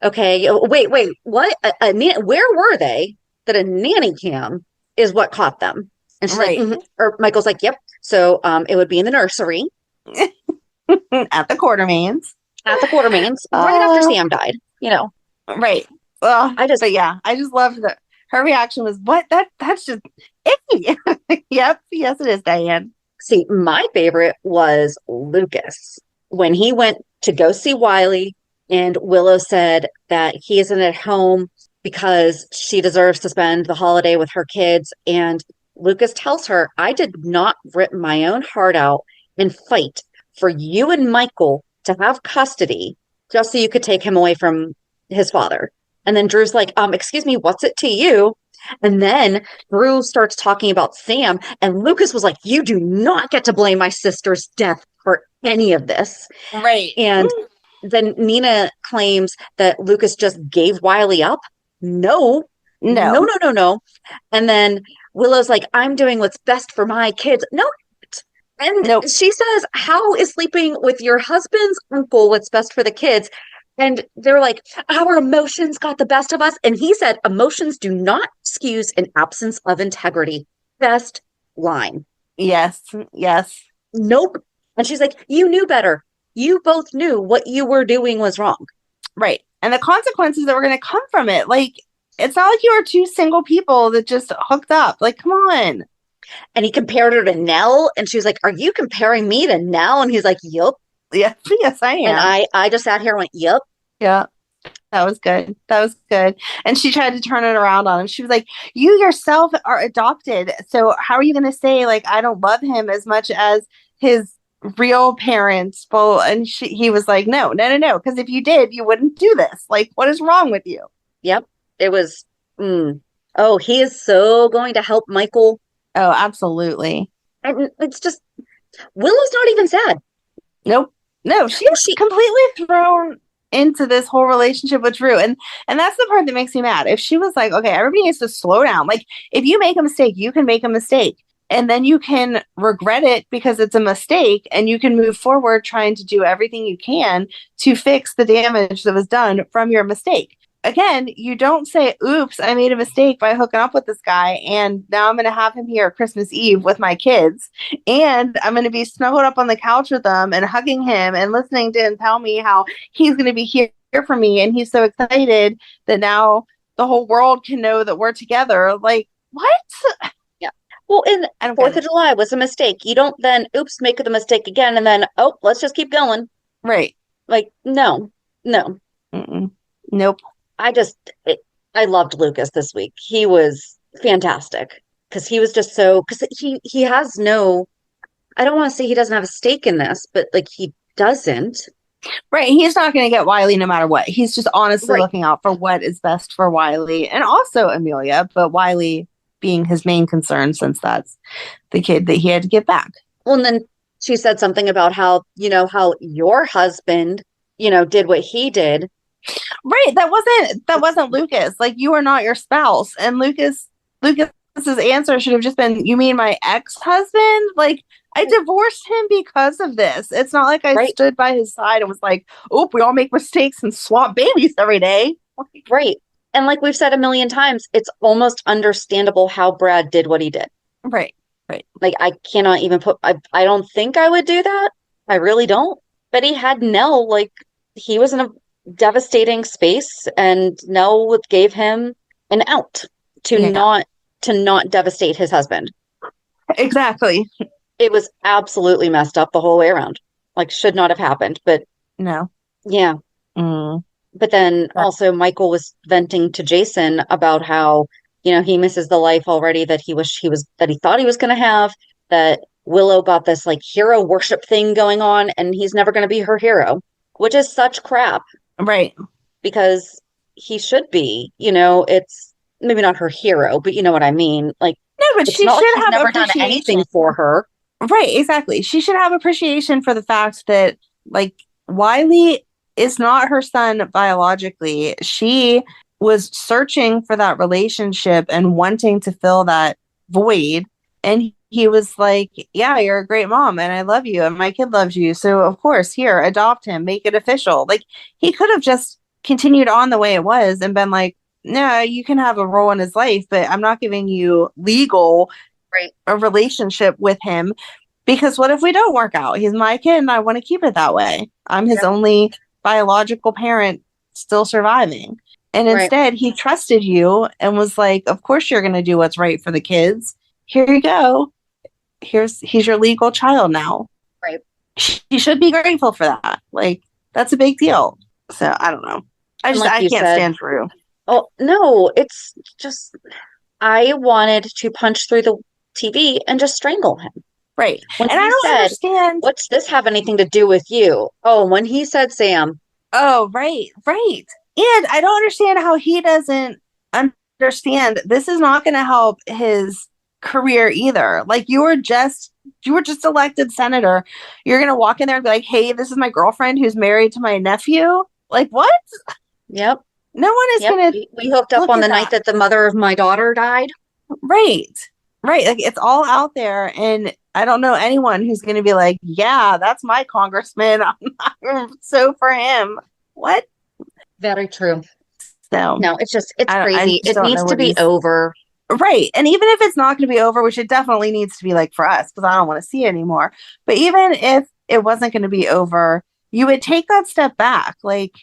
Speaker 8: okay, wait, what? Where were they? That a nanny cam is what caught them. And she's like, or Michael's like, yep. So it would be in the nursery.
Speaker 10: At the Quartermains.
Speaker 8: Right after Sam died, you know.
Speaker 10: Right. Well, I just loved that. Her reaction was, what? That's just icky. Yep. Yes, it is, Diane.
Speaker 8: See, my favorite was Lucas. When he went to go see Wiley, and Willow said that he isn't at home because she deserves to spend the holiday with her kids. And Lucas tells her, I did not rip my own heart out and fight for you and Michael to have custody
Speaker 9: just so you could take him away from his father. And then Drew's like, excuse me, what's it to you? And then Drew starts talking about Sam, and Lucas was like, you do not get to blame my sister's death for any of this.
Speaker 10: Right.
Speaker 9: And then Nina claims that Lucas just gave Wiley up. No. And then Willow's like, I'm doing what's best for my kids. No. And she says, how is sleeping with your husband's uncle what's best for the kids? And they're like, our emotions got the best of us. And he said, emotions do not excuse an absence of integrity. Best line.
Speaker 10: Yes.
Speaker 9: Nope. And she's like, you knew better. You both knew what you were doing was wrong.
Speaker 10: Right. And the consequences that were going to come from it. Like, it's not like you are two single people that just hooked up. Like, come on.
Speaker 9: And he compared her to Nell. And she was like, are you comparing me to Nell? And he's like, yep.
Speaker 10: Yes, I am.
Speaker 9: And I just sat here and went, yep.
Speaker 10: Yeah. That was good. And she tried to turn it around on him. She was like, you yourself are adopted. So how are you going to say, like, I don't love him as much as his real parents? Well, and he was like, no. Because if you did, you wouldn't do this. Like, what is wrong with you?
Speaker 9: Yep. It was, oh, he is so going to help Michael.
Speaker 10: Oh, absolutely.
Speaker 9: And it's just, Willow's not even sad.
Speaker 10: Nope. No, she's completely thrown into this whole relationship with Drew. And that's the part that makes me mad. If she was like, okay, everybody needs to slow down. Like, if you make a mistake, you can make a mistake. And then you can regret it because it's a mistake, and you can move forward trying to do everything you can to fix the damage that was done from your mistake. Again, you don't say, oops, I made a mistake by hooking up with this guy, and now I'm going to have him here Christmas Eve with my kids, and I'm going to be snuggled up on the couch with them and hugging him and listening to him tell me how he's going to be here for me, and he's so excited that now the whole world can know that we're together. Like, what?
Speaker 9: Yeah. Well, and 4th of July was a mistake. You don't then, oops, make the mistake again, and then, oh, let's just keep going.
Speaker 10: Right.
Speaker 9: Like, no.
Speaker 10: Mm-mm. Nope.
Speaker 9: I loved Lucas this week. He was fantastic because he was just because he has no, I don't want to say he doesn't have a stake in this, but like he doesn't.
Speaker 10: Right. He's not going to get Wiley no matter what. He's just honestly looking out for what is best for Wiley and also Amelia, but Wiley being his main concern since that's the kid that he had to get back.
Speaker 9: Well, and then she said something about how your husband, did what he did.
Speaker 10: Right. That wasn't Lucas. Like, you are not your spouse. And Lucas's answer should have just been, you mean my ex-husband? Like, I divorced him because of this. It's not like I stood by his side and was like, oh, we all make mistakes and swap babies every day.
Speaker 9: Right. And like we've said a million times, it's almost understandable how Brad did what he did.
Speaker 10: Right.
Speaker 9: Like, I cannot even I don't think I would do that. I really don't. But he had Nell, like, he was in a devastating space, and Nell gave him an out to not devastate his husband.
Speaker 10: Exactly.
Speaker 9: It was absolutely messed up the whole way around. Like, should not have happened, but
Speaker 10: no.
Speaker 9: Yeah. But then also Michael was venting to Jason about how, he misses the life already that he thought he was going to have, that Willow got this like hero worship thing going on, and he's never going to be her hero, which is such crap.
Speaker 10: Right.
Speaker 9: Because he should be, it's maybe not her hero, but you know what I mean? Like,
Speaker 10: no, but she should have
Speaker 9: never done anything for her.
Speaker 10: Right, exactly. She should have appreciation for the fact that, like, Wiley is not her son biologically. She was searching for that relationship and wanting to fill that void. And he was like, yeah, you're a great mom and I love you and my kid loves you. So, of course, here, adopt him, make it official. Like, he could have just continued on the way it was and been like, no, you can have a role in his life, but I'm not giving you legal a relationship with him, because what if we don't work out? He's my kid and I want to keep it that way. I'm his only biological parent still surviving. And instead he trusted you and was like, of course you're going to do what's right for the kids. Here you go. He's your legal child now.
Speaker 9: Right.
Speaker 10: She should be grateful for that. Like, that's a big deal. So I don't know. I can't stand Drew.
Speaker 9: Oh no, it's just, I wanted to punch through the TV and just strangle him.
Speaker 10: Right.
Speaker 9: And I don't understand. What's this have anything to do with you? Oh, when he said Sam,
Speaker 10: Oh, right, right. And I don't understand how he doesn't understand this is not going to help his career either. Like you were just elected senator. You're going to walk in there and be like, "Hey, this is my girlfriend who's married to my nephew." Like what?
Speaker 9: Yep.
Speaker 10: No one is going to.
Speaker 9: We hooked up on the night that the mother of my daughter died.
Speaker 10: Right. Right. Like it's all out there. And I don't know anyone who's going to be like, yeah, that's my congressman. I'm so for him. What?
Speaker 9: Very true.
Speaker 10: So
Speaker 9: no, it's crazy. It needs to be over.
Speaker 10: Right. And even if it's not going to be over, which it definitely needs to be like for us, because I don't want to see it anymore. But even if it wasn't going to be over, you would take that step back. Like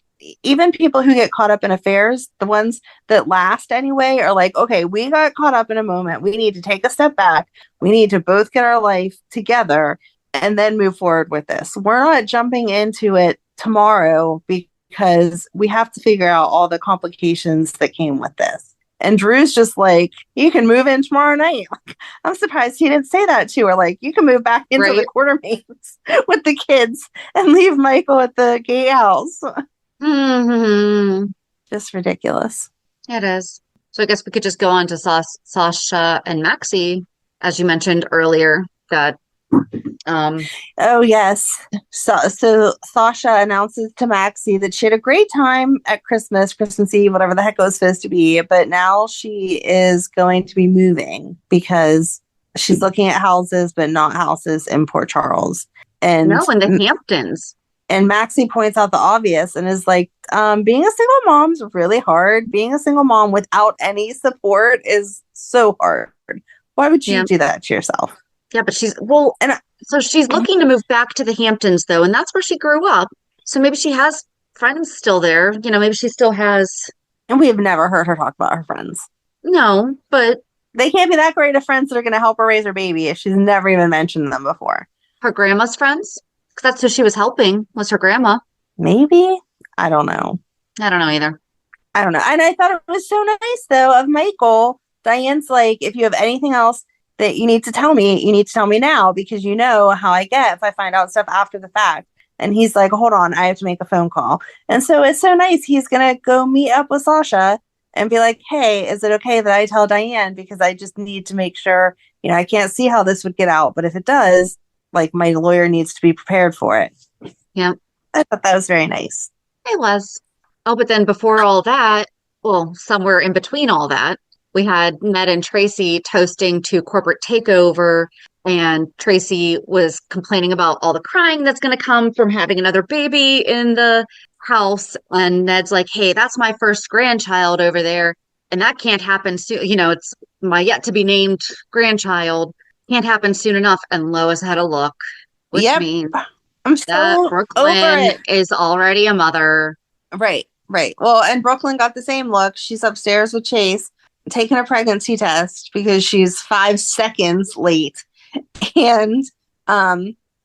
Speaker 10: even people who get caught up in affairs, the ones that last anyway, are like, okay, we got caught up in a moment. We need to take a step back. We need to both get our life together and then move forward with this. We're not jumping into it tomorrow because we have to figure out all the complications that came with this. And Drew's just like, you can move in tomorrow night. Like, I'm surprised he didn't say that to her. Like, you can move back into the Quartermains with the kids and leave Michael at the gatehouse.
Speaker 9: Mm-hmm.
Speaker 10: Just ridiculous.
Speaker 9: It is. So I guess we could just go on to Sasha and Maxie, as you mentioned earlier, that
Speaker 10: oh yes. So Sasha announces to Maxie that she had a great time at Christmas Eve, whatever the heck it was supposed to be, but now she is going to be moving because she's looking at houses, but not houses in Port Charles. And
Speaker 9: no, in the Hamptons.
Speaker 10: And Maxie points out the obvious and is like, being a single mom's really hard. Being a single mom without any support is so hard. Why would you do that to yourself?
Speaker 9: Yeah, but she's looking to move back to the Hamptons, though, and that's where she grew up. So maybe she has friends still there. You know, maybe she still has.
Speaker 10: And we have never heard her talk about her friends.
Speaker 9: No, but
Speaker 10: they can't be that great of friends that are going to help her raise her baby if she's never even mentioned them before.
Speaker 9: Her grandma's friends? Because that's who she was helping, was her grandma.
Speaker 10: Maybe? I don't know.
Speaker 9: I don't know either.
Speaker 10: I don't know. And I thought it was so nice, though, of Michael. Diane's like, if you have anything else that you need to tell me, you need to tell me now because you know how I get if I find out stuff after the fact. And he's like, hold on, I have to make a phone call. And so it's so nice. He's going to go meet up with Sasha and be like, hey, is it okay that I tell Diane? Because I just need to make sure, you know, I can't see how this would get out. But if it does, like my lawyer needs to be prepared for it.
Speaker 9: Yeah.
Speaker 10: I thought that was very nice.
Speaker 9: It was. Oh, but then before all that, well, somewhere in between all that, we had Ned and Tracy toasting to corporate takeover, and Tracy was complaining about all the crying that's going to come from having another baby in the house. And Ned's like, hey, that's my first grandchild over there, and that can't happen soon. You know, it's my yet to be named grandchild. Can't happen soon enough. And Lois had a look, which means
Speaker 10: I'm so
Speaker 9: that Brooklyn is already a mother.
Speaker 10: Right, right. Well, and Brooklyn got the same look. She's upstairs with Chase, taking a pregnancy test because she's 5 seconds late. And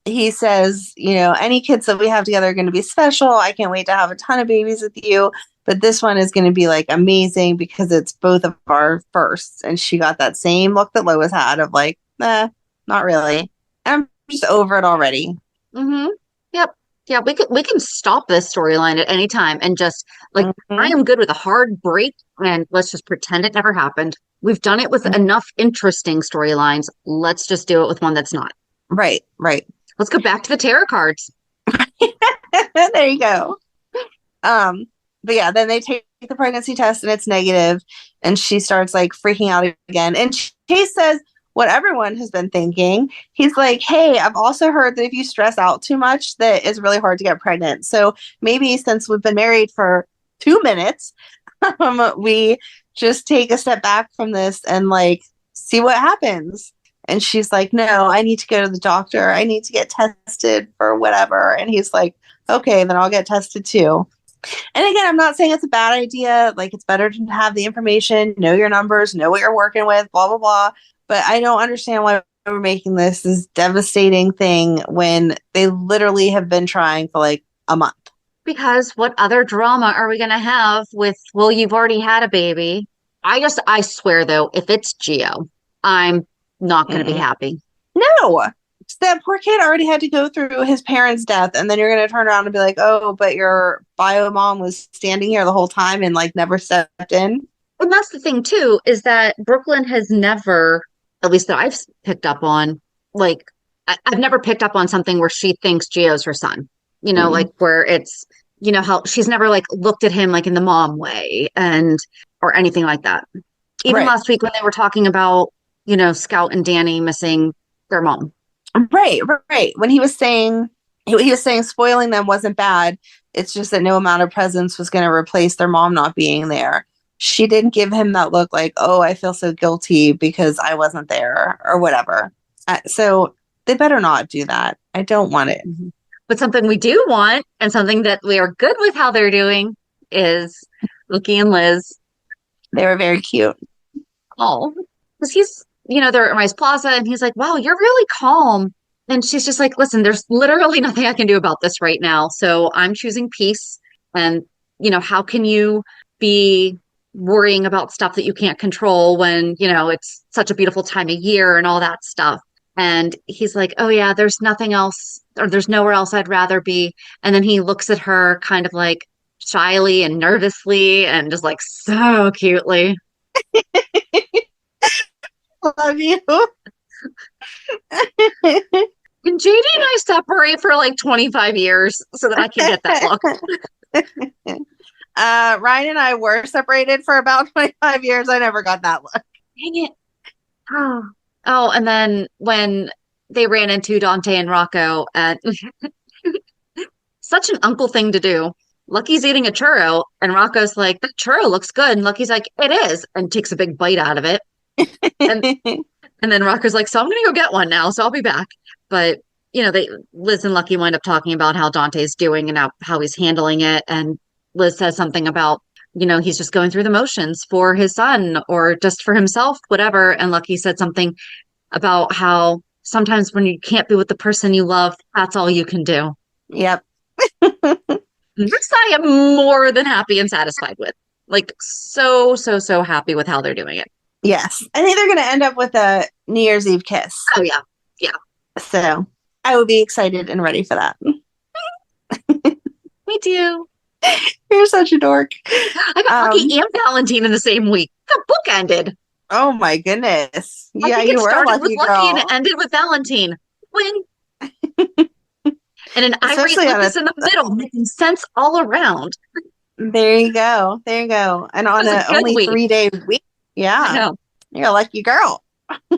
Speaker 10: he says, you know, any kids that we have together are going to be special. I can't wait to have a ton of babies with you. But this one is going to be like amazing because it's both of our firsts. And she got that same look that Lois had of like, not really. I'm just over it already.
Speaker 9: Mm-hmm. Yep. Yeah, we can stop this storyline at any time and just like I am good with a hard break and let's just pretend it never happened. We've done it with enough interesting storylines. Let's just do it with one that's not.
Speaker 10: Right, right.
Speaker 9: Let's go back to the tarot cards.
Speaker 10: There you go. But yeah, then they take the pregnancy test and it's negative, and she starts like freaking out again. And Chase says what everyone has been thinking. He's like, hey, I've also heard that if you stress out too much, that it's really hard to get pregnant. So maybe since we've been married for 2 minutes, we just take a step back from this and like see what happens. And she's like, no, I need to go to the doctor. I need to get tested for whatever. And he's like, okay, then I'll get tested too. And again, I'm not saying it's a bad idea. Like, it's better to have the information, know your numbers, know what you're working with, blah, blah, blah. But I don't understand why we're making this devastating thing when they literally have been trying for like a month.
Speaker 9: Because what other drama are we going to have with, well, you've already had a baby? I swear, though, if it's Gio, I'm not going to be happy.
Speaker 10: No. That poor kid already had to go through his parents' death, and then you're going to turn around and be like, oh, but your bio mom was standing here the whole time and like never stepped in.
Speaker 8: And that's the thing too, is that Brooklyn has never, at least that I've picked up on, like I've never picked up on something where she thinks Gio's her son. You know, like where it's, you know, how she's never like looked at him like in the mom way or anything like that. Even last week when they were talking about, you know, Scout and Danny missing their mom.
Speaker 10: Right. When he was saying spoiling them wasn't bad. It's just that no amount of presence was going to replace their mom not being there. She didn't give him that look like, oh, I feel so guilty because I wasn't there or whatever. So they better not do that. I don't want it.
Speaker 8: Mm-hmm. But something we do want, and something that we are good with how they're doing, is Lucky and Liz.
Speaker 10: They were very cute.
Speaker 8: Oh, because he's, you know, they're at Rice Plaza, and he's like, wow, you're really calm. And she's just like, listen, there's literally nothing I can do about this right now. So I'm choosing peace. And, you know, how can you be worrying about stuff that you can't control when, you know, it's such a beautiful time of year and all that stuff? And he's like, oh, yeah, there's nothing else, or there's nowhere else I'd rather be. And then he looks at her kind of like shyly and nervously and just like so cutely.
Speaker 10: Love you.
Speaker 8: And JD and I separate for like 25 years so that I can get that look.
Speaker 10: Ryan and I were separated for about 25 years. I never got that look.
Speaker 8: Dang it. Oh, and then when they ran into Dante and Rocco, such an uncle thing to do. Lucky's eating a churro, and Rocco's like, that churro looks good. And Lucky's like, it is, and takes a big bite out of it. And then Rocco's like, so I'm going to go get one now, so I'll be back. But, you know, Liz and Lucky wind up talking about how Dante's doing and how he's handling it. And Liz says something about, you know, he's just going through the motions for his son or just for himself, whatever. And Lucky said something about how sometimes when you can't be with the person you love, that's all you can do.
Speaker 10: Yep.
Speaker 8: This I am more than happy and satisfied with. Like, so happy with how they're doing it.
Speaker 10: Yes. I think they're going to end up with a New Year's Eve kiss.
Speaker 8: Oh, yeah. Yeah.
Speaker 10: So I will be excited and ready for that.
Speaker 8: Me too.
Speaker 10: You're such a dork.
Speaker 8: I got Lucky and Valentin in the same week. The book ended.
Speaker 10: Oh my goodness.
Speaker 8: I
Speaker 10: Yeah,
Speaker 8: think
Speaker 10: you
Speaker 8: it
Speaker 10: were
Speaker 8: started
Speaker 10: lucky,
Speaker 8: with Lucky
Speaker 10: girl.
Speaker 8: and it ended with Valentin. Win. And an irate
Speaker 10: Especially on
Speaker 8: Lucas in the middle, making sense all around.
Speaker 10: There you go. And on
Speaker 8: It was
Speaker 10: a
Speaker 8: a good
Speaker 10: only
Speaker 8: week.
Speaker 10: 3-day week. Yeah. You're a lucky girl.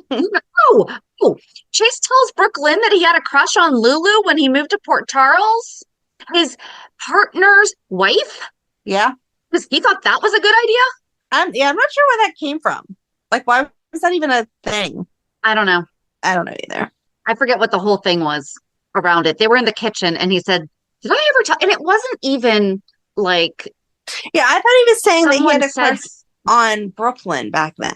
Speaker 8: Oh, Chase tells Brooklyn that he had a crush on Lulu when he moved to Port Charles. His partner's wife?
Speaker 10: Yeah.
Speaker 8: Because he thought that was a good idea?
Speaker 10: I'm not sure where that came from. Like, why was that even a thing?
Speaker 8: I don't know.
Speaker 10: I don't know either.
Speaker 8: I forget what the whole thing was around it. They were in the kitchen and he said, did I ever tell? And it wasn't even like.
Speaker 10: Yeah, I thought he was saying that he had a
Speaker 8: said,
Speaker 10: crush on Brooklyn back then.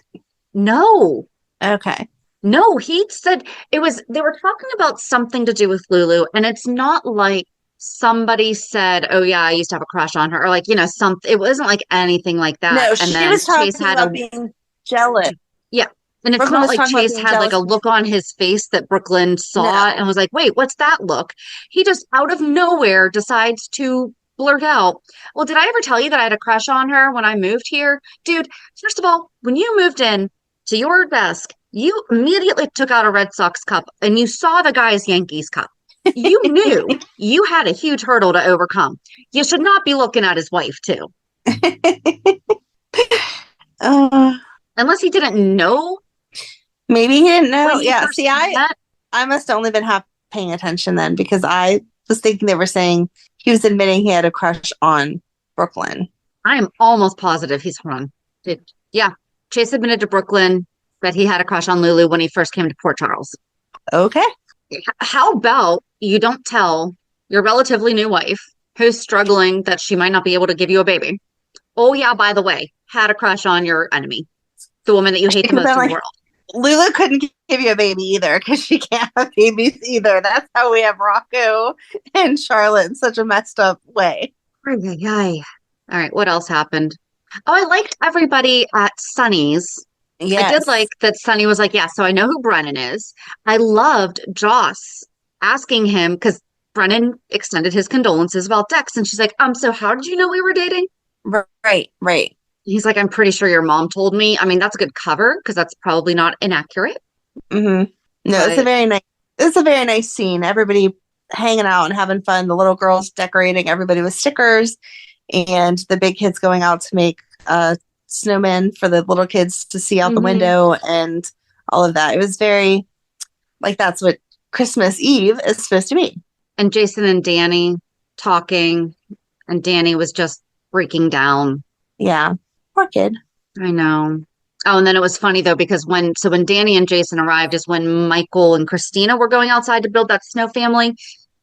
Speaker 8: No.
Speaker 10: Okay.
Speaker 8: No, he said they were talking about something to do with Lulu. And it's not like somebody said, oh yeah, I used to have a crush on her. Or like, you know, it wasn't like anything like that.
Speaker 10: No,
Speaker 8: and
Speaker 10: she
Speaker 8: then
Speaker 10: was talking
Speaker 8: Chase had
Speaker 10: about being jealous.
Speaker 8: Yeah. And it's
Speaker 10: Brooklyn
Speaker 8: not
Speaker 10: was
Speaker 8: like
Speaker 10: talking about
Speaker 8: Chase
Speaker 10: being
Speaker 8: had like a
Speaker 10: jealous.
Speaker 8: look on his face that Brooklyn saw and was like, wait, what's that look? He just out of nowhere decides to blurt out, well, did I ever tell you that I had a crush on her when I moved here? Dude, first of all, when you moved in to your desk, you immediately took out a Red Sox cup and you saw the guy's Yankees cup. You knew you had a huge hurdle to overcome. You should not be looking at his wife, too. Unless he didn't know.
Speaker 10: Maybe he didn't know.
Speaker 8: when he
Speaker 10: Yeah.
Speaker 8: first
Speaker 10: See,
Speaker 8: met.
Speaker 10: I must have only been half paying attention then because I was thinking they were saying he was admitting he had a crush on Brooklyn.
Speaker 8: I am almost positive he's wrong. Yeah. Chase admitted to Brooklyn that he had a crush on Lulu when he first came to Port Charles.
Speaker 10: Okay.
Speaker 8: How about you don't tell your relatively new wife who's struggling that she might not be able to give you a baby? Oh, yeah, by the way, had a crush on your enemy, the woman that you hate the most in the world.
Speaker 10: Lulu couldn't give you a baby either because she can't have babies either. That's how we have Rocco and Charlotte in such a messed up way.
Speaker 8: All right, what else happened? Oh, I liked everybody at Sunny's.
Speaker 10: Yes.
Speaker 8: I did like that Sunny was like, yeah, so I know who Brennan is. I loved Joss asking him, because Brennan extended his condolences about Dex, and she's like, so how did you know we were dating?
Speaker 10: Right.
Speaker 8: He's like, I'm pretty sure your mom told me. I mean, that's a good cover because that's probably not inaccurate.
Speaker 10: Mm-hmm. No,
Speaker 8: But-
Speaker 10: it's a very nice scene. Everybody hanging out and having fun. The little girls decorating everybody with stickers, and the big kids going out to make snowmen for the little kids to see out the window, and all of that. It was very like that's what Christmas Eve is supposed to be.
Speaker 8: And Jason and Danny talking, and Danny was just freaking down.
Speaker 10: Yeah, poor kid.
Speaker 8: I know. Oh, and then it was funny though, because when Danny and Jason arrived is when Michael and Christina were going outside to build that snow family.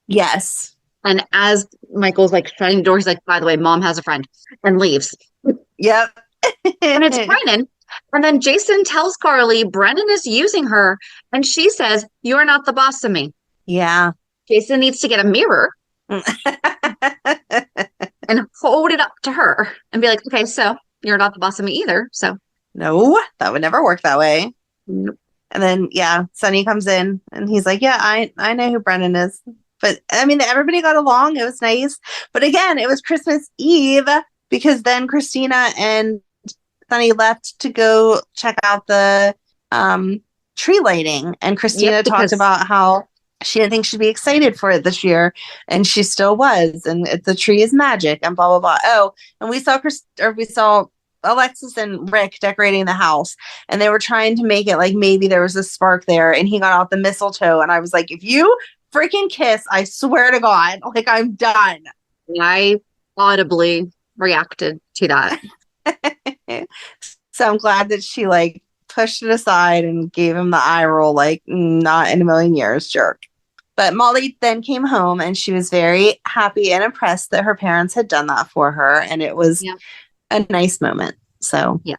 Speaker 10: Yes.
Speaker 8: And as Michael's like shutting the door, he's like, by the way, mom has a friend, and leaves.
Speaker 10: Yep.
Speaker 8: And it's Brennan. And then Jason tells Carly Brennan is using her, and she says, "You're not the boss of me."
Speaker 10: Yeah.
Speaker 8: Jason needs to get a mirror and hold it up to her and be like, okay, so you're not the boss of me either. So
Speaker 10: No, that would never work that way.
Speaker 8: Nope.
Speaker 10: And then, Sonny comes in and he's like, yeah, I know who Brennan is. But I mean, everybody got along. It was nice. But again, it was Christmas Eve because then Christina and Sonny left to go check out the tree lighting. And Christina talked about how she didn't think she'd be excited for it this year. And she still was. And the tree is magic and blah, blah, blah. Oh, and we saw Alexis and Rick decorating the house, and they were trying to make it like maybe there was a spark there, and he got out the mistletoe, and I was like, if you freaking kiss, I swear to God, like I'm done.
Speaker 8: I audibly reacted to that.
Speaker 10: So I'm glad that she like pushed it aside and gave him the eye roll, like not in a million years, jerk. But Molly then came home and she was very happy and impressed that her parents had done that for her, and it was a nice moment. So
Speaker 8: yes.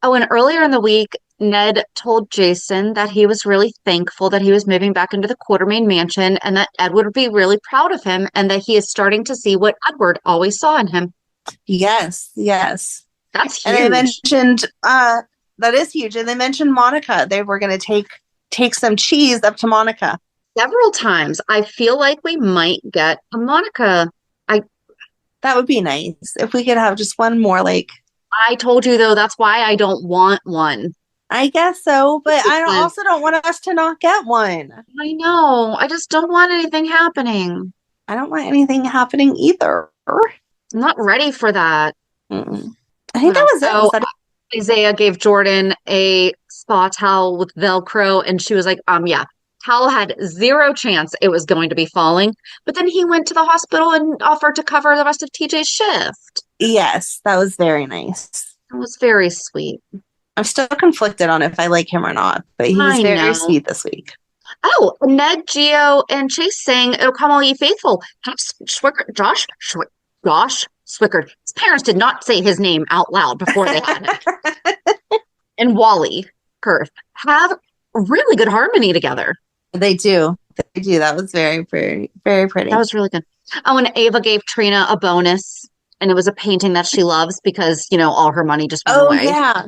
Speaker 8: Oh, and earlier in the week, Ned told Jason that he was really thankful that he was moving back into the Quartermain mansion, and that Edward would be really proud of him, and that he is starting to see what Edward always saw in him.
Speaker 10: Yes.
Speaker 8: That's huge.
Speaker 10: And they mentioned that is huge. And they mentioned Monica. They were going to take some cheese up to Monica
Speaker 8: several times. I feel like we might get a Monica.
Speaker 10: That would be nice if we could have just one more. Like
Speaker 8: I told you though, that's why I don't want one.
Speaker 10: I guess so, but I also don't want us to not get one.
Speaker 8: I know. I just don't want anything happening.
Speaker 10: I don't want anything happening either.
Speaker 8: I'm not ready for that.
Speaker 10: Mm-mm. I think that was it. Was that it?
Speaker 8: Isaiah gave Jordan a spa towel with Velcro, and she was like, yeah. Towel had zero chance it was going to be falling, but then he went to the hospital and offered to cover the rest of TJ's shift.
Speaker 10: Yes, that was very nice.
Speaker 8: It was very sweet.
Speaker 10: I'm still conflicted on if I like him or not, but he was very sweet this week.
Speaker 8: Oh, Ned, Gio, and Chase sang "Oh Come All Ye Faithful." Josh Swickard. His parents did not say his name out loud before they had it. And Wally Kurth have really good harmony together.
Speaker 10: They do. That was very, very, very pretty.
Speaker 8: That was really good. Oh, and Ava gave Trina a bonus, and it was a painting that she loves because, all her money just went away.
Speaker 10: Yeah.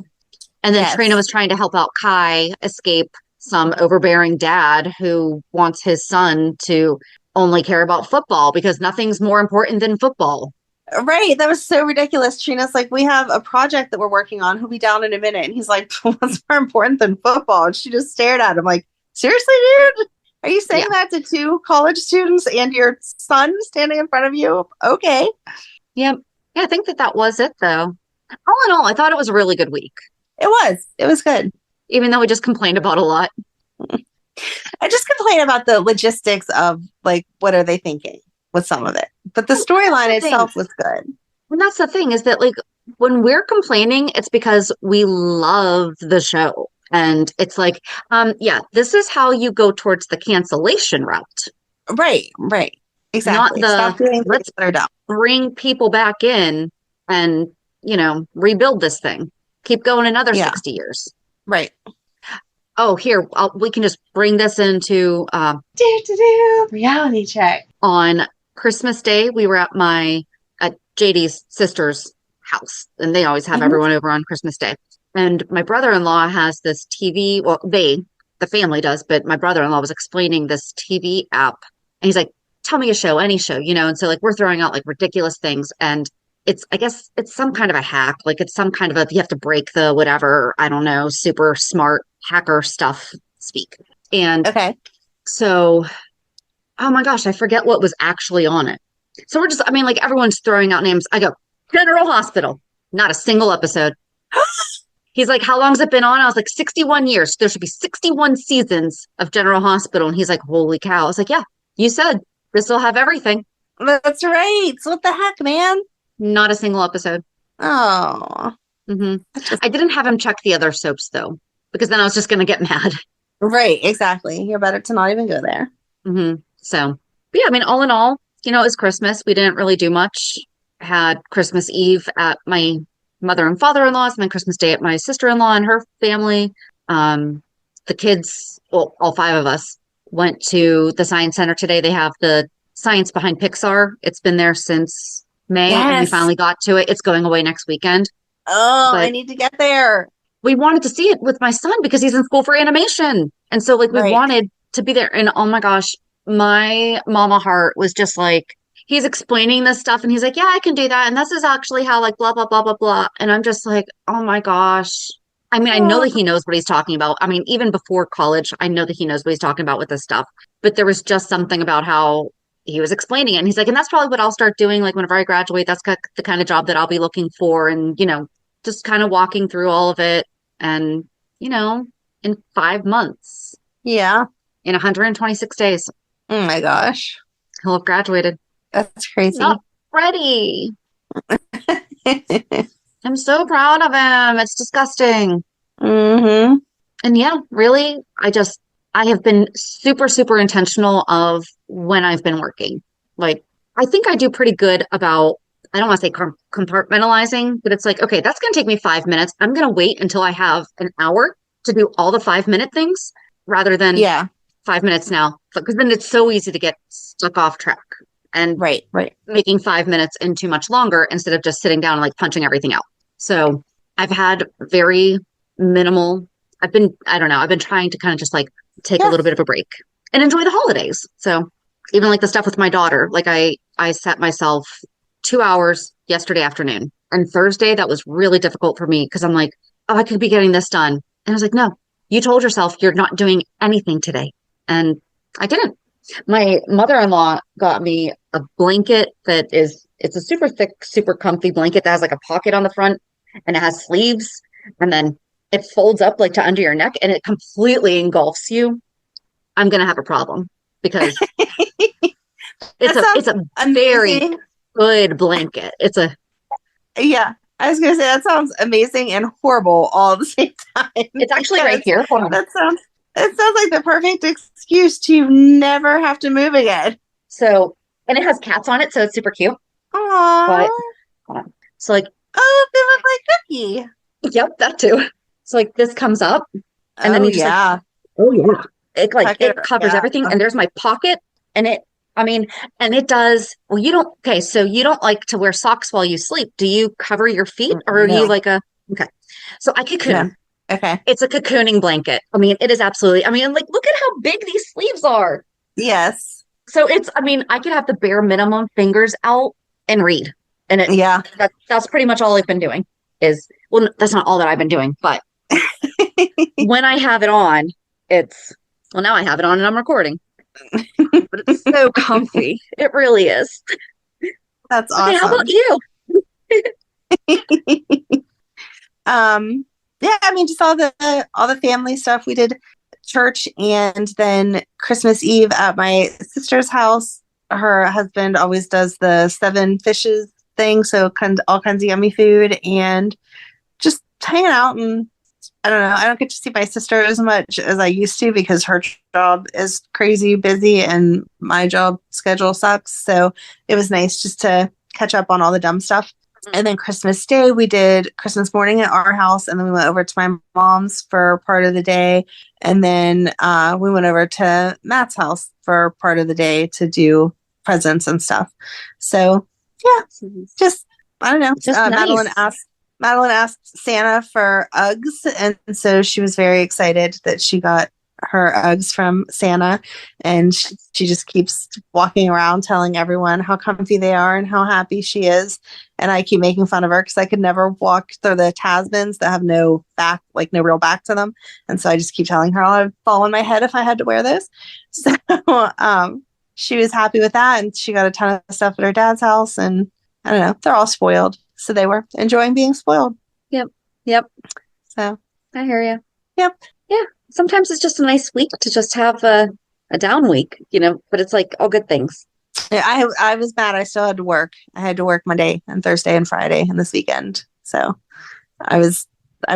Speaker 8: And then Trina was trying to help out Kai escape some overbearing dad who wants his son to only care about football because nothing's more important than football.
Speaker 10: Right. That was so ridiculous. Trina's like, we have a project that we're working on. He'll be down in a minute. And he's like, what's more important than football? And she just stared at him like, seriously, dude? Are you saying that to two college students and your son standing in front of you? Okay.
Speaker 8: Yep. Yeah, I think that was it, though. All in all, I thought it was a really good week.
Speaker 10: It was. It was good.
Speaker 8: Even though we just complained about a lot.
Speaker 10: I just complain about the logistics of, like, what are they thinking with some of it. But the storyline itself was good.
Speaker 8: And that's the thing is that, like, when we're complaining, it's because we love the show. And it's like, this is how you go towards the cancellation route.
Speaker 10: Right. Exactly.
Speaker 8: Not let's bring people back in and, rebuild this thing. Keep going another 60 years.
Speaker 10: Right.
Speaker 8: Oh, here, we can just bring this into
Speaker 10: reality check.
Speaker 8: On Christmas Day, we were at JD's sister's house, and they always have everyone over on Christmas Day. And my brother-in-law has this TV. Well, the family does, but my brother-in-law was explaining this TV app. And he's like, tell me a show, any show, and so like we're throwing out like ridiculous things, and I guess it's some kind of a hack, like it's some kind of you have to break the whatever, I don't know, super smart hacker stuff speak. And so, oh my gosh, I forget what was actually on it. So we're just, I mean, like everyone's throwing out names. I go, General Hospital, not a single episode. He's like, how long's it been on? I was like, 61 years. There should be 61 seasons of General Hospital. And he's like, holy cow. I was like, yeah, you said this will have everything.
Speaker 10: That's right. So what the heck, man?
Speaker 8: Not a single episode.
Speaker 10: Oh.
Speaker 8: I didn't have him check the other soaps, though, because then I was just going to get mad.
Speaker 10: Right, exactly. You're better to not even go there.
Speaker 8: So, but yeah, I mean, all in all, it was Christmas. We didn't really do much. Had Christmas Eve at my mother and father-in-law's, and then Christmas Day at my sister-in-law and her family. The kids, well, all 5 of us, went to the Science Center today. They have the Science Behind Pixar. It's been there since May, and we finally got to it. It's going away next weekend.
Speaker 10: Oh, I need to get there.
Speaker 8: We wanted to see it with my son because he's in school for animation. And so like we wanted to be there. And oh my gosh, my mama heart was just like, he's explaining this stuff and he's like, yeah, I can do that. And this is actually how like blah, blah, blah, blah, blah. And I'm just like, oh my gosh. I mean, I know that he knows what he's talking about. I mean, even before college, I know that he knows what he's talking about with this stuff. But there was just something about how he was explaining it. And he's like, and that's probably what I'll start doing. Like whenever I graduate, that's the kind of job that I'll be looking for. And, just kind of walking through all of it. And, in 5 months.
Speaker 10: Yeah.
Speaker 8: In 126 days.
Speaker 10: Oh my gosh.
Speaker 8: He'll have graduated.
Speaker 10: That's crazy.
Speaker 8: Not ready. I'm so proud of him. It's disgusting. And yeah, really, I have been super, super intentional of when I've been working. Like, I think I do pretty good about, I don't want to say compartmentalizing, but it's like, okay, that's going to take me 5 minutes. I'm going to wait until I have an hour to do all the 5-minute things rather than 5 minutes now. Because then it's so easy to get stuck off track and making 5 minutes into much longer instead of just sitting down and like punching everything out. So I've had very minimal, I've been trying to kind of just like take a little bit of a break and enjoy the holidays. So even like the stuff with my daughter, like I set myself 2 hours yesterday afternoon, and Thursday that was really difficult for me because I'm like, oh, I could be getting this done. And I was like, no, you told yourself you're not doing anything today. And I didn't. My mother-in-law got me a blanket it's a super thick, super comfy blanket that has like a pocket on the front and it has sleeves, and then it folds up like to under your neck and it completely engulfs you. I'm going to have a problem because it's a very good blanket.
Speaker 10: Yeah. I was going to say that sounds amazing and horrible all at the same time.
Speaker 8: It's actually right here. Hold on.
Speaker 10: It sounds like the perfect excuse to never have to move again.
Speaker 8: So, and it has cats on it, so it's super cute.
Speaker 10: Aww.
Speaker 8: But, hold on. So like,
Speaker 10: oh, they look like Cookie.
Speaker 8: Yep, that too. So like this comes up, and then you just it covers everything. And there's my pocket, and it does. Well, you don't like to wear socks while you sleep. Do you cover your feet, or are you like okay? So I cocoon.
Speaker 10: No. Okay.
Speaker 8: It's a cocooning blanket. I mean, it is absolutely, like, look at how big these sleeves are.
Speaker 10: Yes.
Speaker 8: So I could have the bare minimum fingers out and read. And that's pretty much all I've been doing that's not all that I've been doing, but when I have it on, now I have it on and I'm recording. But it's so comfy. It really is.
Speaker 10: That's awesome.
Speaker 8: Okay, how about
Speaker 10: you? Yeah, just all the family stuff. We did church and then Christmas Eve at my sister's house. Her husband always does the 7 fishes thing, so all kinds of yummy food and just hanging out. And I don't know, I don't get to see my sister as much as I used to because her job is crazy busy and my job schedule sucks. So it was nice just to catch up on all the dumb stuff. And then Christmas Day, we did Christmas morning at our house, and then we went over to my mom's for part of the day. And then we went over to Matt's house for part of the day to do presents and stuff. So, yeah, just, I don't know.
Speaker 8: Just nice.
Speaker 10: Madeline asked Santa for Uggs, and so she was very excited that she got her Uggs from Santa, and she just keeps walking around telling everyone how comfy they are and how happy she is. And I keep making fun of her because I could never walk through the Tasmans that have no back, like no real back to them. And so I just keep telling her I'd fall on my head if I had to wear this. So she was happy with that, and she got a ton of stuff at her dad's house, and I don't know, they're all spoiled. So they were enjoying being spoiled.
Speaker 9: Yep.
Speaker 10: So
Speaker 9: I hear you.
Speaker 10: Yep.
Speaker 9: Yeah. Sometimes it's just a nice week to just have a down week, but it's like all good things.
Speaker 10: Yeah, I was mad. I still had to work. I had to work Monday and Thursday and Friday and this weekend. So I was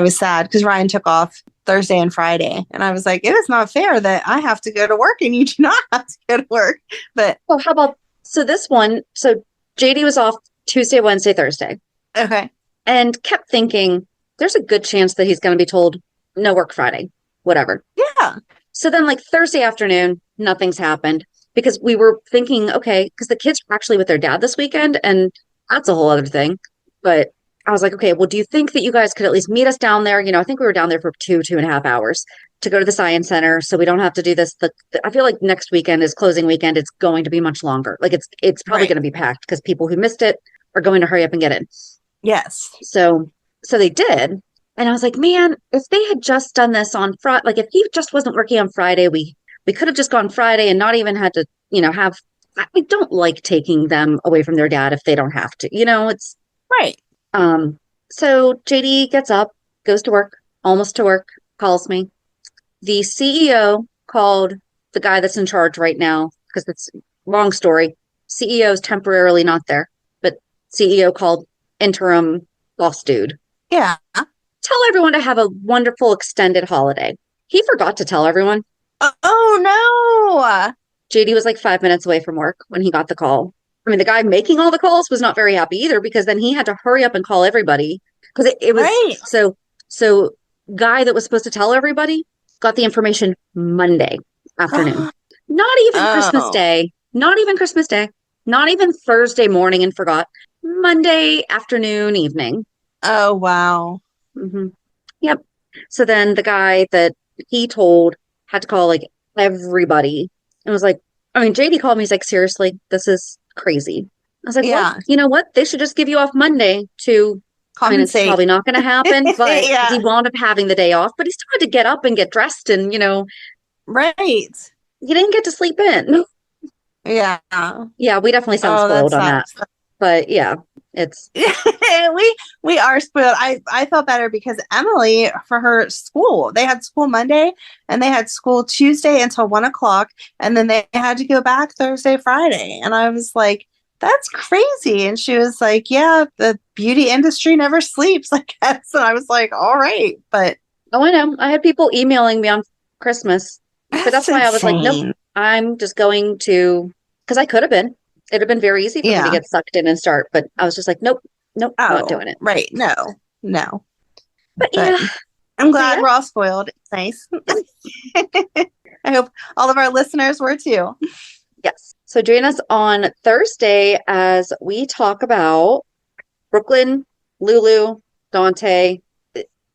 Speaker 10: sad because Ryan took off Thursday and Friday, and I was like, it is not fair that I have to go to work and you do not have to go to work. But
Speaker 9: how about this one? So JD was off Tuesday, Wednesday, Thursday.
Speaker 10: Okay.
Speaker 9: And kept thinking there's a good chance that he's going to be told no work Friday, whatever.
Speaker 10: Yeah.
Speaker 9: So then like Thursday afternoon, nothing's happened because we were thinking, okay, because the kids were actually with their dad this weekend, and that's a whole other thing. But I was like, okay, well, do you think that you guys could at least meet us down there? I think we were down there for 2.5 hours to go to the science center. So we don't have to do this. I feel like next weekend is closing weekend. It's going to be much longer. Like it's probably going to be packed because people who missed it are going to hurry up and get in.
Speaker 10: Yes.
Speaker 9: So they did. And I was like, man, if they had just done this on Friday, like if he just wasn't working on Friday, we could have just gone Friday and not even had to, have, I don't like taking them away from their dad if they don't have to, it's
Speaker 10: right.
Speaker 9: So JD gets up, goes to work, almost to work, calls me. The CEO called the guy that's in charge right now, because it's long story. CEO is temporarily not there, but CEO called interim boss dude.
Speaker 10: Yeah.
Speaker 9: Tell everyone to have a wonderful extended holiday. He forgot to tell everyone.
Speaker 10: Oh, no.
Speaker 9: JD was like 5 minutes away from work when he got the call. I mean, the guy making all the calls was not very happy either, because then he had to hurry up and call everybody. Because it was
Speaker 10: right.
Speaker 9: So guy that was supposed to tell everybody got the information Monday afternoon. Not even Christmas Day. Not even Christmas Day. Not even Thursday morning and forgot. Monday afternoon, evening.
Speaker 10: Oh, wow.
Speaker 9: Mm-hmm. Yep. So then the guy that he told had to call like everybody and was like, I mean, JD called me. He's like, seriously, this is crazy. I was like, well, you know what? They should just give you off Monday to compensate. I mean, it's probably not going to happen, but he wound up having the day off, but he still had to get up and get dressed and,
Speaker 10: right.
Speaker 9: He didn't get to sleep in.
Speaker 10: Yeah.
Speaker 9: Yeah. We definitely sound spoiled on that, but yeah, it's,
Speaker 10: we are spoiled. I felt better because Emily, for her school, they had school Monday and they had school Tuesday until 1:00. And then they had to go back Thursday, Friday. And I was like, that's crazy. And she was like, yeah, the beauty industry never sleeps, I guess. And I was like, all right. But
Speaker 9: oh, I know. I had people emailing me on Christmas, but that's why I was like, nope, I'm just going to, because I could have been. It'd have been very easy for me to get sucked in and start, but I was just like, nope, not doing it.
Speaker 10: Right. No.
Speaker 9: But yeah.
Speaker 10: I'm glad we're all spoiled. It's nice. I hope all of our listeners were too.
Speaker 9: Yes. So join us on Thursday as we talk about Brooklyn, Lulu, Dante.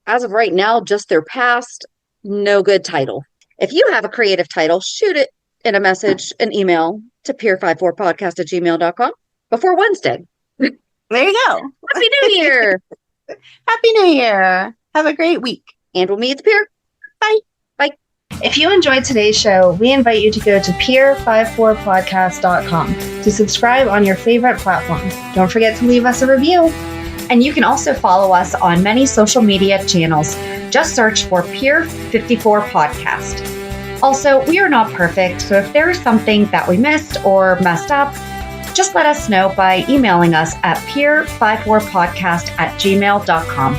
Speaker 9: As of right now, just their past. No good title. If you have a creative title, shoot it in a message, an email to peer54podcast@gmail.com before Wednesday.
Speaker 10: There you go.
Speaker 9: Happy New Year.
Speaker 10: Happy New Year. Have a great week.
Speaker 9: And we'll meet at the pier.
Speaker 10: Bye.
Speaker 9: Bye.
Speaker 12: If you enjoyed today's show, we invite you to go to peer54podcast.com to subscribe on your favorite platform. Don't forget to leave us a review.
Speaker 3: And you can also follow us on many social media channels. Just search for Peer54 Podcast. Also, we are not perfect, so if there is something that we missed or messed up, just let us know by emailing us at peer54podcast@gmail.com.